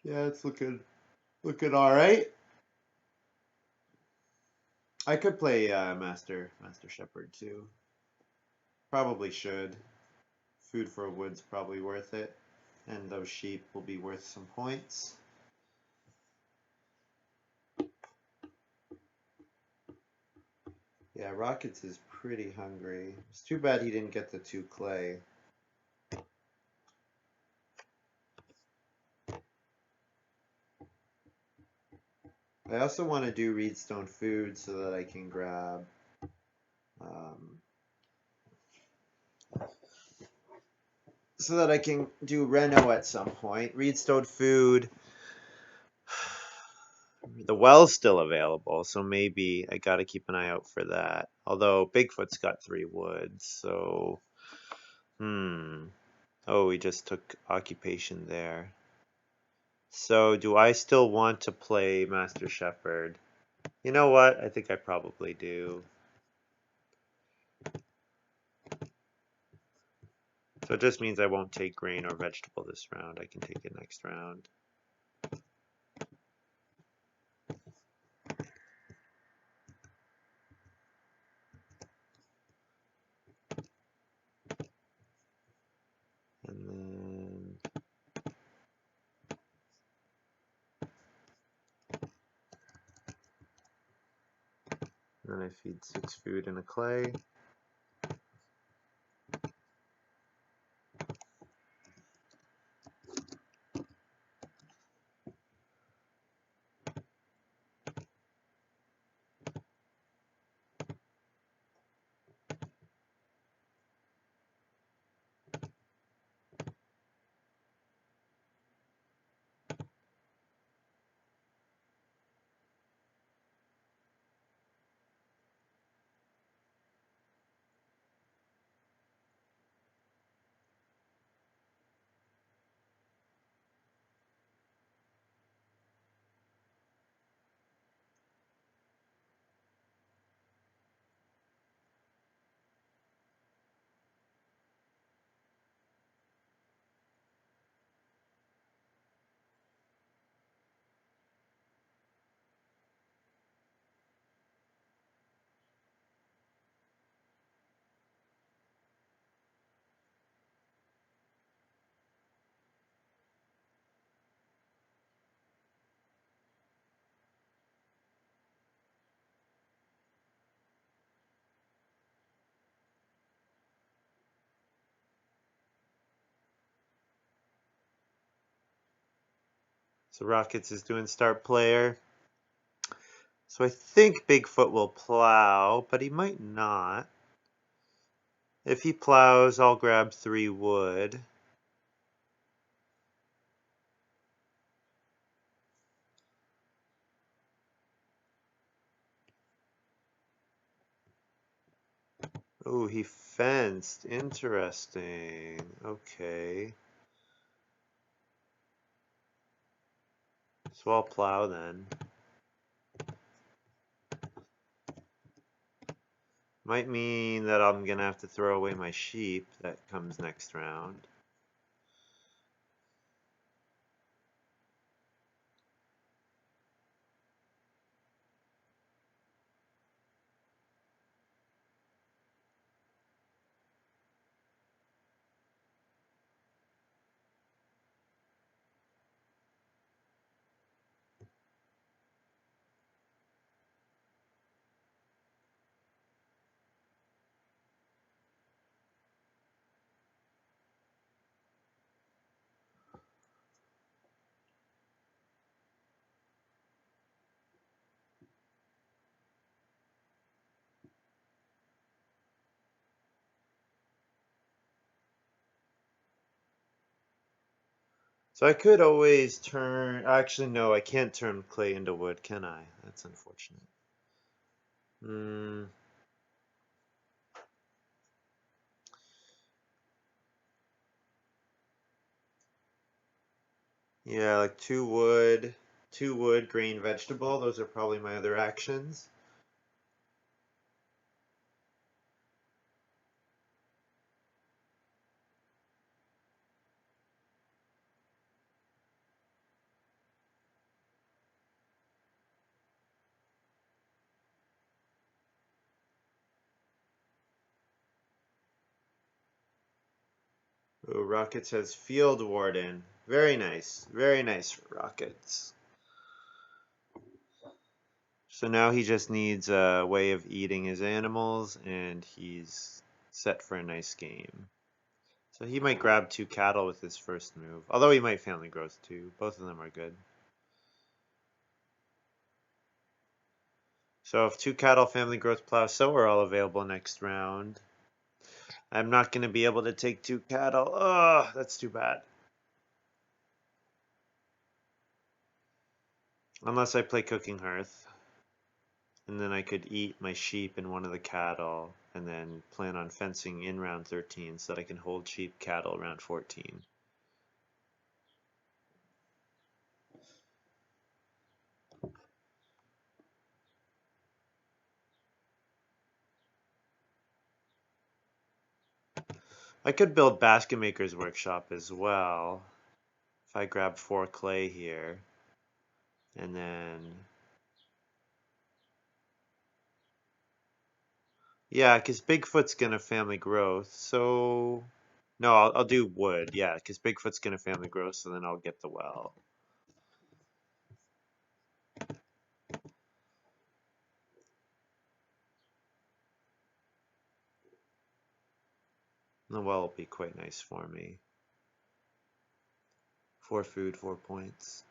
Yeah, it's looking Looking all right. I could play Master Shepherd too. Probably should. Food for a wood's probably worth it, and those sheep will be worth some points. Yeah, Rockets is pretty hungry. It's too bad he didn't get the 2 clay. I also want to do Reedstone food so that I can grab do Reno at some point. Reedstone food. The well's still available, so maybe I gotta keep an eye out for that. Although Bigfoot's got 3 woods, so Oh, we just took occupation there. So do I still want to play Master Shepherd? You know what? I think I probably do. So it just means I won't take grain or vegetable this round. I can take it next round. And then I feed 6 food in a clay. So Rockets is doing start player. So I think Bigfoot will plow, but he might not. If he plows, I'll grab 3 wood. Oh, he fenced. Interesting. Okay. So I'll plow then. Might mean that I'm gonna have to throw away my sheep. That comes next round. So I could always turn. Actually, no, I can't turn clay into wood, can I? That's unfortunate. Hmm. Yeah, like 2 wood, grain, vegetable. Those are probably my other actions. Oh, Rocket says Field Warden. Very nice. Very nice for Rockets. So now he just needs a way of eating his animals, and he's set for a nice game. So he might grab 2 cattle with his first move, although he might family growth too. Both of them are good. So if 2 cattle, family growth, plow, sow are all available next round, I'm not going to be able to take 2 cattle. Oh, that's too bad. Unless I play Cooking Hearth. And then I could eat my sheep and one of the cattle, and then plan on fencing in round 13 so that I can hold sheep cattle round 14. I could build Basket Maker's Workshop as well. If I grab 4 clay here, and then... Yeah, because Bigfoot's gonna family growth, so... No, I'll do wood, yeah, because Bigfoot's gonna family growth, so then I'll get the well. The well will be quite nice for me. 4 food, 4 points.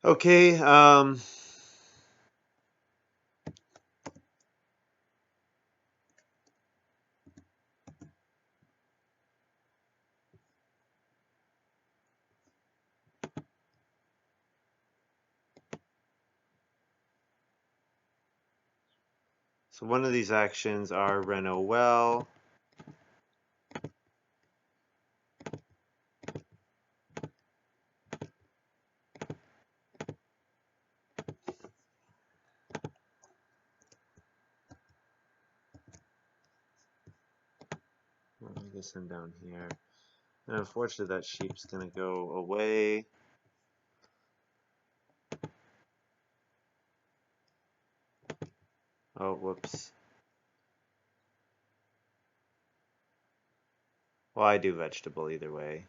Okay, so one of these actions are reno well. Let me get some down here. And unfortunately, that sheep's gonna go away. Oh, whoops. Well, I do vegetable either way.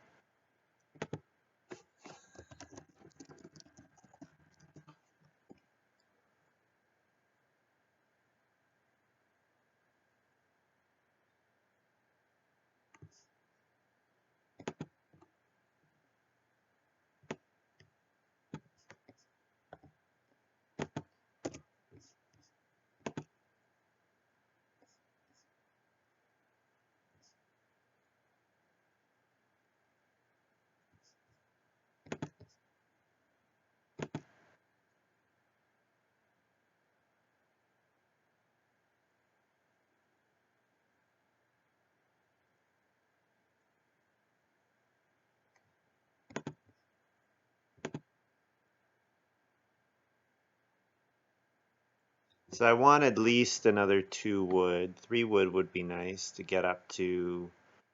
So I want at least another 2 wood. 3 wood would be nice to get up to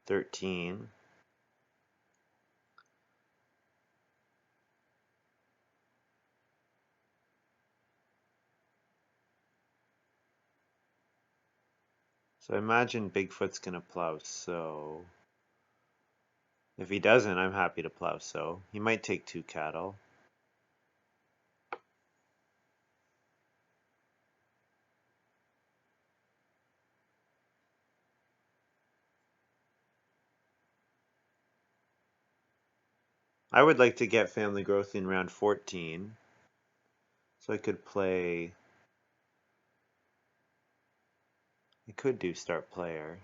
13. So I imagine Bigfoot's gonna plow so. If he doesn't, I'm happy to plow so. He might take 2 cattle. I would like to get family growth in round 14. So I could play. I could do start player.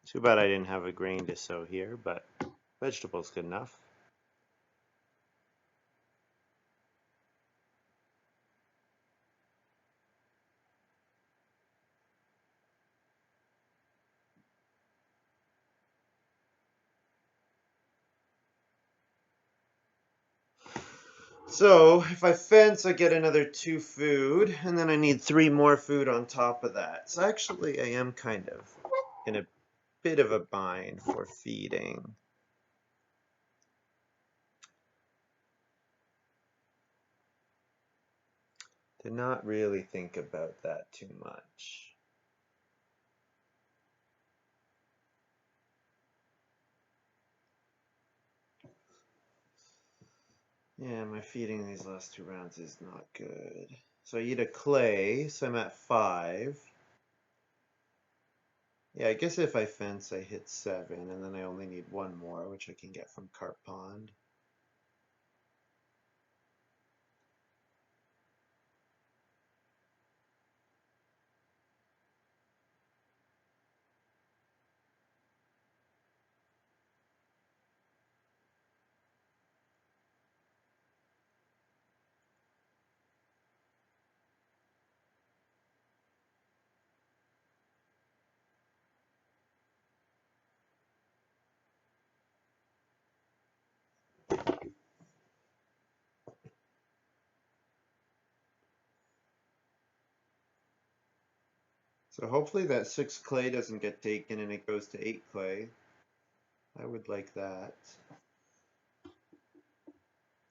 Too bad I didn't have a grain to sow here, but vegetables good enough. So if I fence, I get another 2 food, and then I need 3 more food on top of that. So actually, I am kind of in a bit of a bind for feeding. Did not really think about that too much. Yeah, my feeding these last 2 rounds is not good. So I eat a clay, so I'm at 5. Yeah, I guess if I fence, I hit 7, and then I only need 1 more, which I can get from Carp Pond. So hopefully that 6 clay doesn't get taken and it goes to 8 clay. I would like that.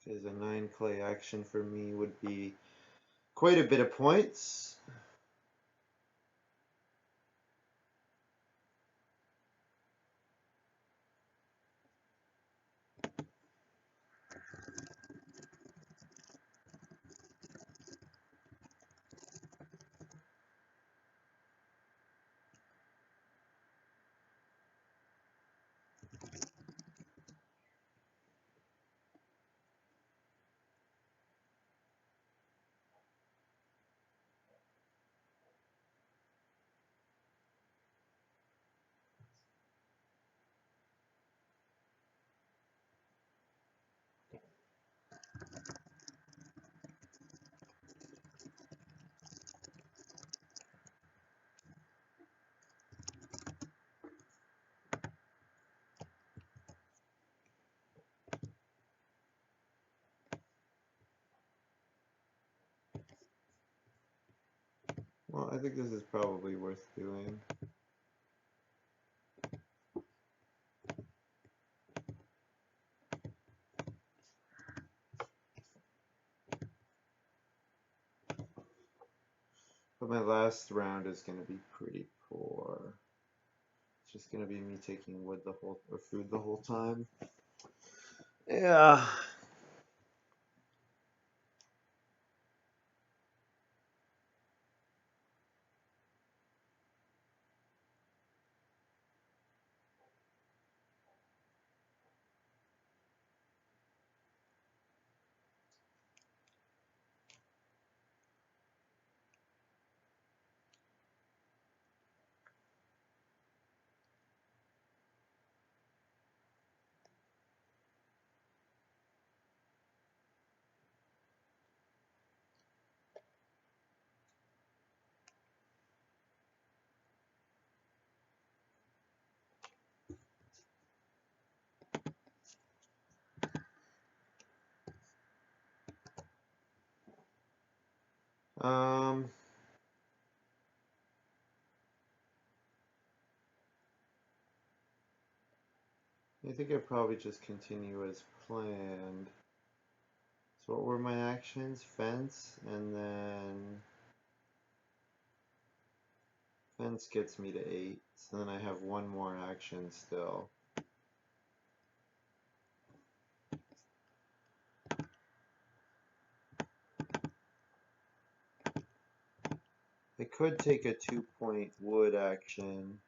Because a 9 clay action for me would be quite a bit of points. Well, I think this is probably worth doing. But my last round is going to be pretty poor. It's just going to be me taking wood the whole, or food the whole time. Yeah. Um, I think I probably just continue as planned. So what were my actions? Fence, and then fence gets me to 8. So then I have one more action still. I could take a 2-point wood action.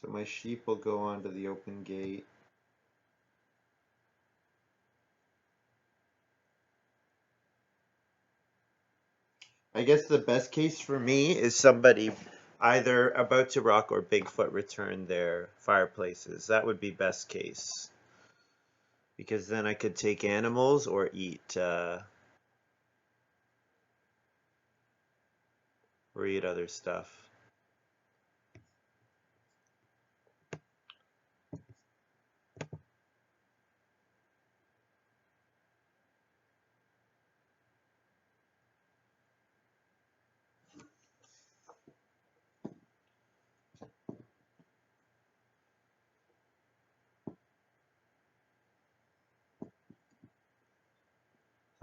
So my sheep will go onto the open gate. I guess the best case for me is somebody either about to rock or Bigfoot return their fireplaces. That would be best case. Because then I could take animals or eat other stuff.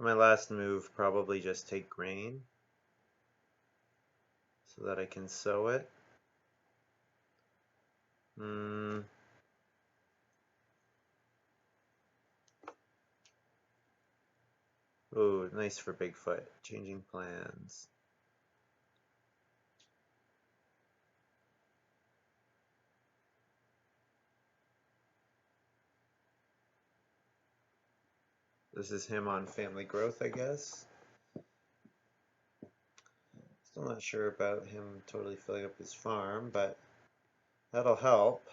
My last move, probably just take grain so that I can sow it. Ooh, nice for Bigfoot. Changing plans. This is him on family growth, I guess. Still not sure about him totally filling up his farm, but that'll help.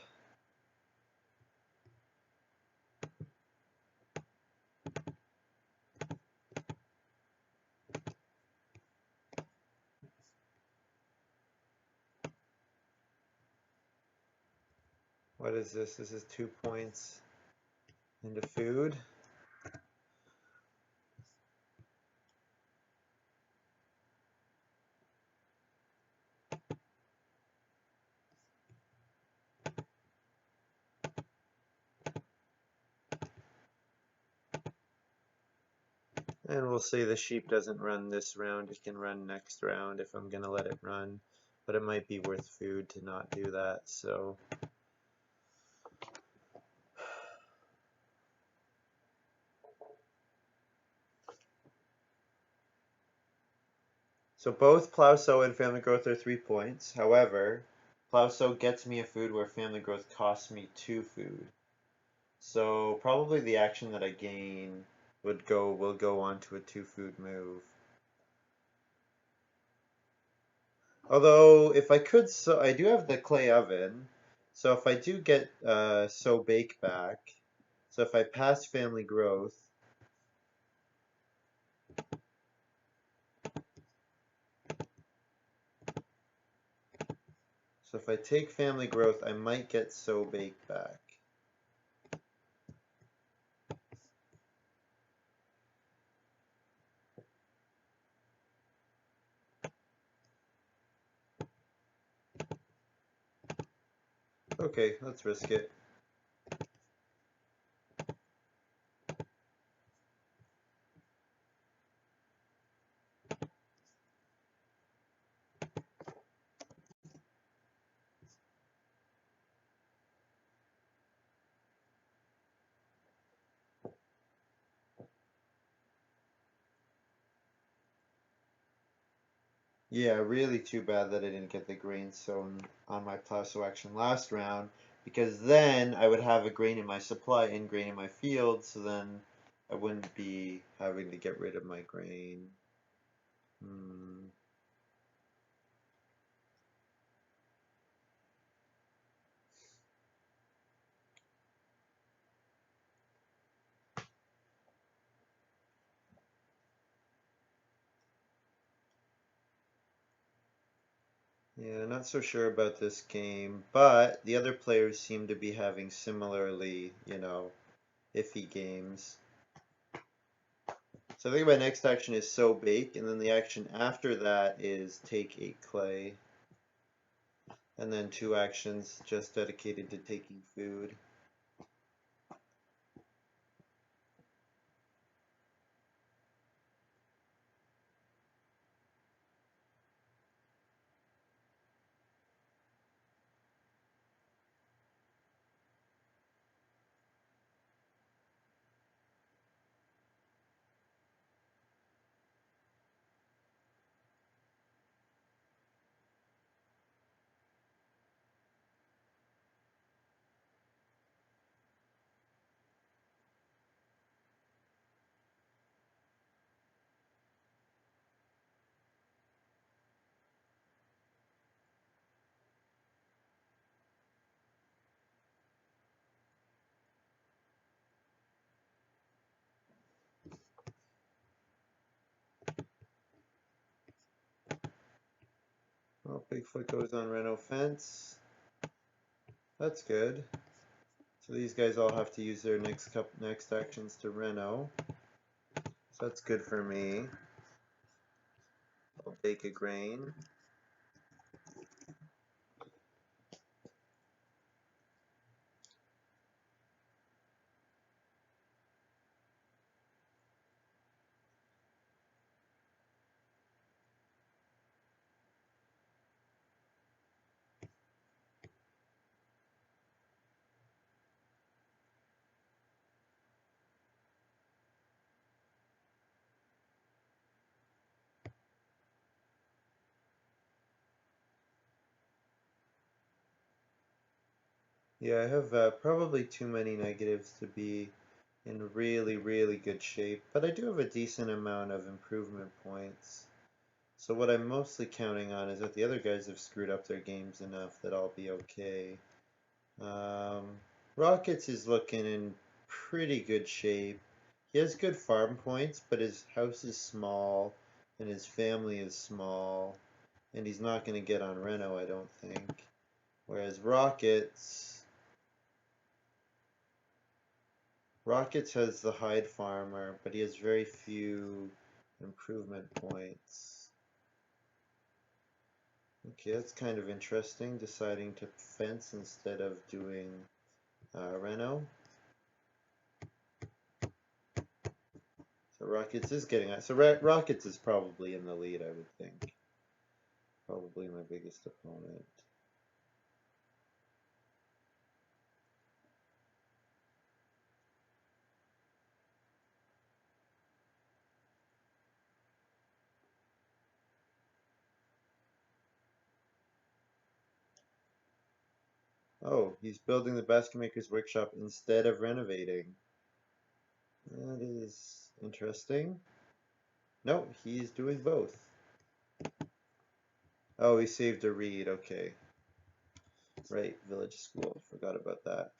What is this? This is 2 points into food. And we'll say the sheep doesn't run this round, it can run next round if I'm gonna let it run. But it might be worth food to not do that, so. So both plow sow and family growth are 3 points. However, plow sow gets me a food where family growth costs me 2 food. So probably the action that I gain will go on to a 2 food move. Although if I could, so I do have the clay oven. So if I do get sow bake back, so if I pass family growth, so if I take family growth, I might get sow bake back. Okay, let's risk it. Yeah, really too bad that I didn't get the grain sown on my plow sow action last round, because then I would have a grain in my supply and grain in my field, so then I wouldn't be having to get rid of my grain. Yeah, not so sure about this game, but the other players seem to be having similarly, iffy games. So I think my next action is sow bake, and then the action after that is take a clay, and then 2 actions just dedicated to taking food. Well, Bigfoot goes on Reno fence. That's good. So these guys all have to use their next actions to Reno. So that's good for me. I'll bake a grain. Yeah, I have probably too many negatives to be in really, really good shape, but I do have a decent amount of improvement points. So what I'm mostly counting on is that the other guys have screwed up their games enough that I'll be okay. Um, Rockets is looking in pretty good shape. He has good farm points, but his house is small and his family is small, and he's not going to get on Reno, I don't think. Whereas Rockets has the hide farmer, but he has very few improvement points. Okay, that's kind of interesting, deciding to fence instead of doing Reno. So Rockets is getting that. So Rockets is probably in the lead, I would think. Probably my biggest opponent. Oh, he's building the Basket Maker's Workshop instead of renovating. That is interesting. No, he's doing both. Oh, he saved a reed. Okay. Right, village school. Forgot about that.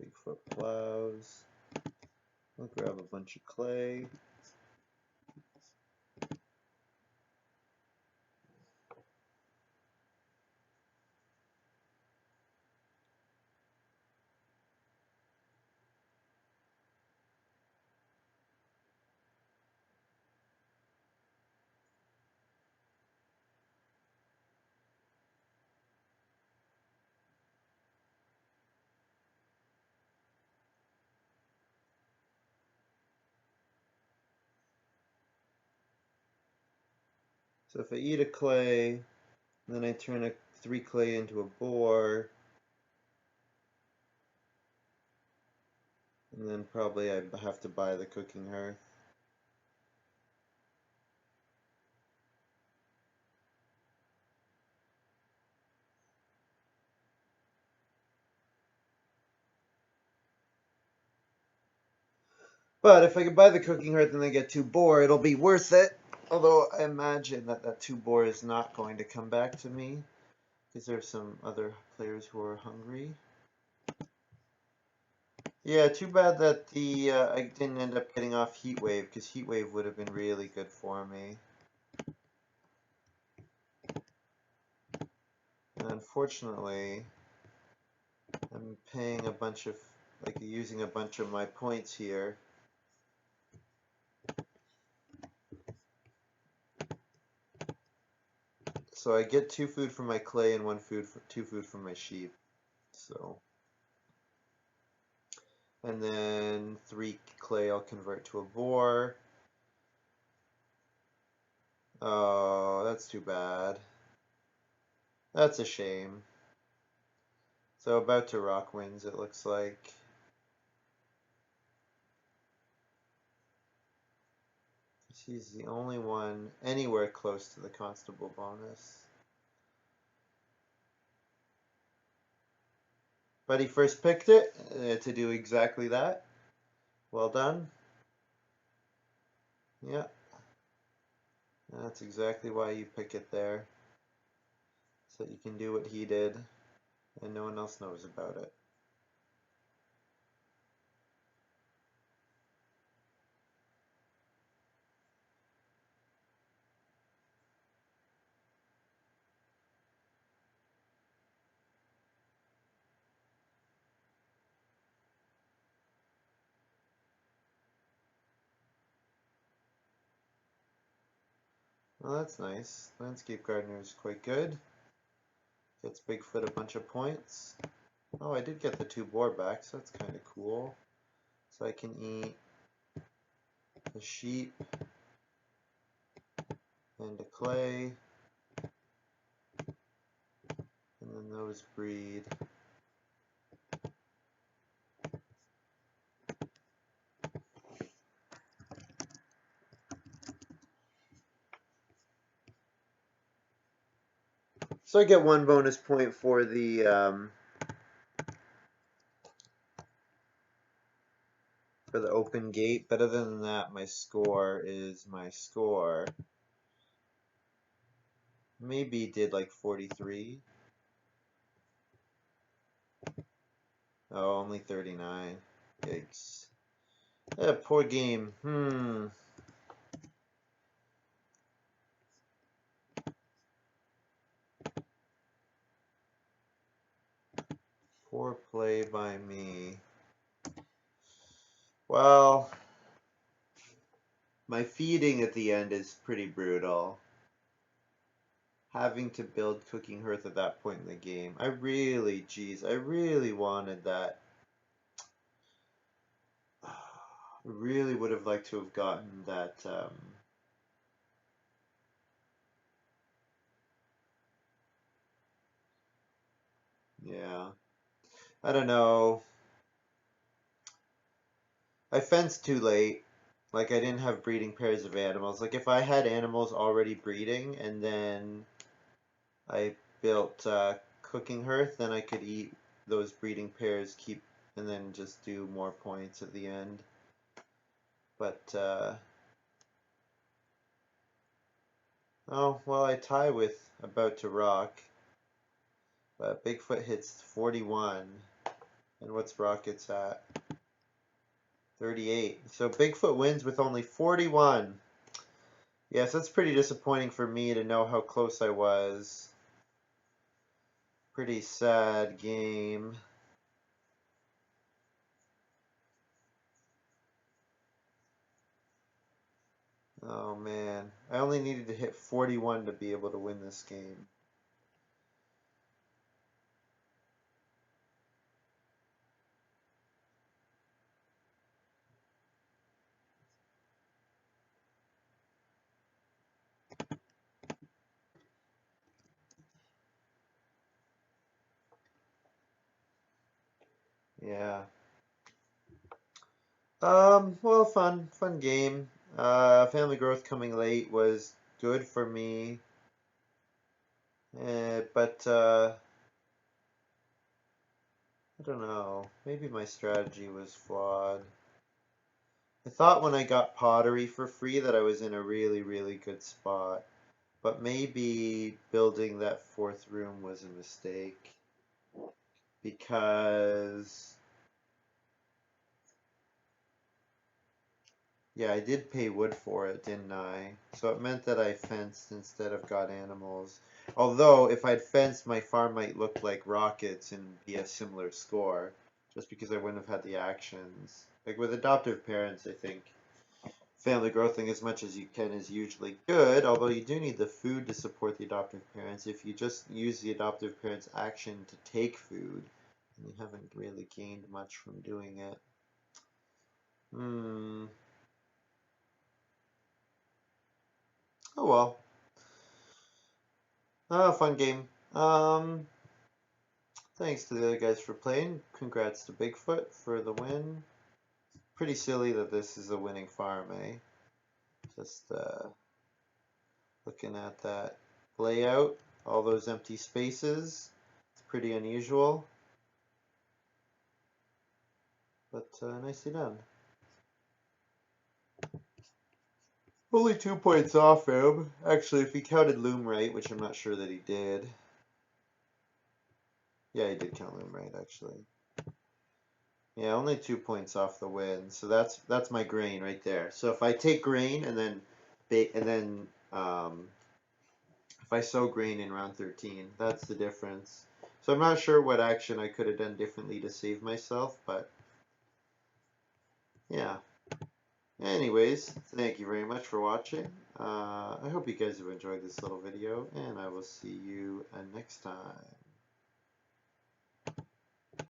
Bigfoot plows. I'll grab a bunch of clay. So if I eat a clay, then I turn a 3 clay into a boar, and then probably I have to buy the cooking hearth. But if I can buy the cooking hearth and then get 2 boar, it'll be worth it. Although I imagine that 2 boar is not going to come back to me, because there's some other players who are hungry. Yeah, too bad that the I didn't end up getting off Heat Wave, because Heat Wave would have been really good for me. And unfortunately, I'm paying a bunch of, like, using a bunch of my points here. So I get 2 food from my clay and 2 food from my sheep. So, and then 3 clay I'll convert to a boar. Oh, that's too bad. That's a shame. So about to rock wins, it looks like. He's the only one anywhere close to the constable bonus. But he first picked it to do exactly that. Well done. Yeah, that's exactly why you pick it there. So that you can do what he did and no one else knows about it. Well, that's nice. Landscape Gardener is quite good. Gets Bigfoot a bunch of points. Oh, I did get the 2 boar back, so that's kind of cool. So I can eat a sheep and a clay, and then those breed. So I get 1 bonus point for the open gate, but other than that, my score is my score. Maybe did like 43. Oh, only 39. Yikes. Poor game. Poor play by me. Well, my feeding at the end is pretty brutal. Having to build cooking hearth at that point in the game. I really wanted that. I really would have liked to have gotten that. Yeah. I don't know. I fenced too late. Like, I didn't have breeding pairs of animals. Like, if I had animals already breeding and then I built cooking hearth, then I could eat those breeding pairs, and then just do more points at the end. But, oh, well, I tie with about to rock. But Bigfoot hits 41. And what's Rocket's at? 38. So Bigfoot wins with only 41. Yes, that's pretty disappointing for me to know how close I was. Pretty sad game. Oh man, I only needed to hit 41 to be able to win this game. Yeah. Well, fun game. Family growth coming late was good for me. But I don't know. Maybe my strategy was flawed. I thought when I got pottery for free that I was in a really, really good spot. But maybe building that fourth room was a mistake because, yeah, I did pay wood for it, didn't I? So it meant that I fenced instead of got animals. Although, if I'd fenced, my farm might look like rockets and be a similar score, just because I wouldn't have had the actions. Like with adoptive parents, I think family growthing as much as you can is usually good, although you do need the food to support the adoptive parents. If you just use the adoptive parents' action to take food, you haven't really gained much from doing it. Hmm. Oh well. Oh, fun game. Thanks to the other guys for playing. Congrats to Bigfoot for the win. Pretty silly that this is a winning farm, eh? Just looking at that layout, all those empty spaces. It's pretty unusual, but nicely done. Only 2 points off him. Actually, if he counted Loom right, which I'm not sure that he did. Yeah, he did count Loom right, actually. Yeah, only 2 points off the win. So that's my grain right there. So if I take grain and then if I sow grain in round 13, that's the difference. So I'm not sure what action I could have done differently to save myself, but yeah. Anyways, thank you very much for watching. I hope you guys have enjoyed this little video, and I will see you next time.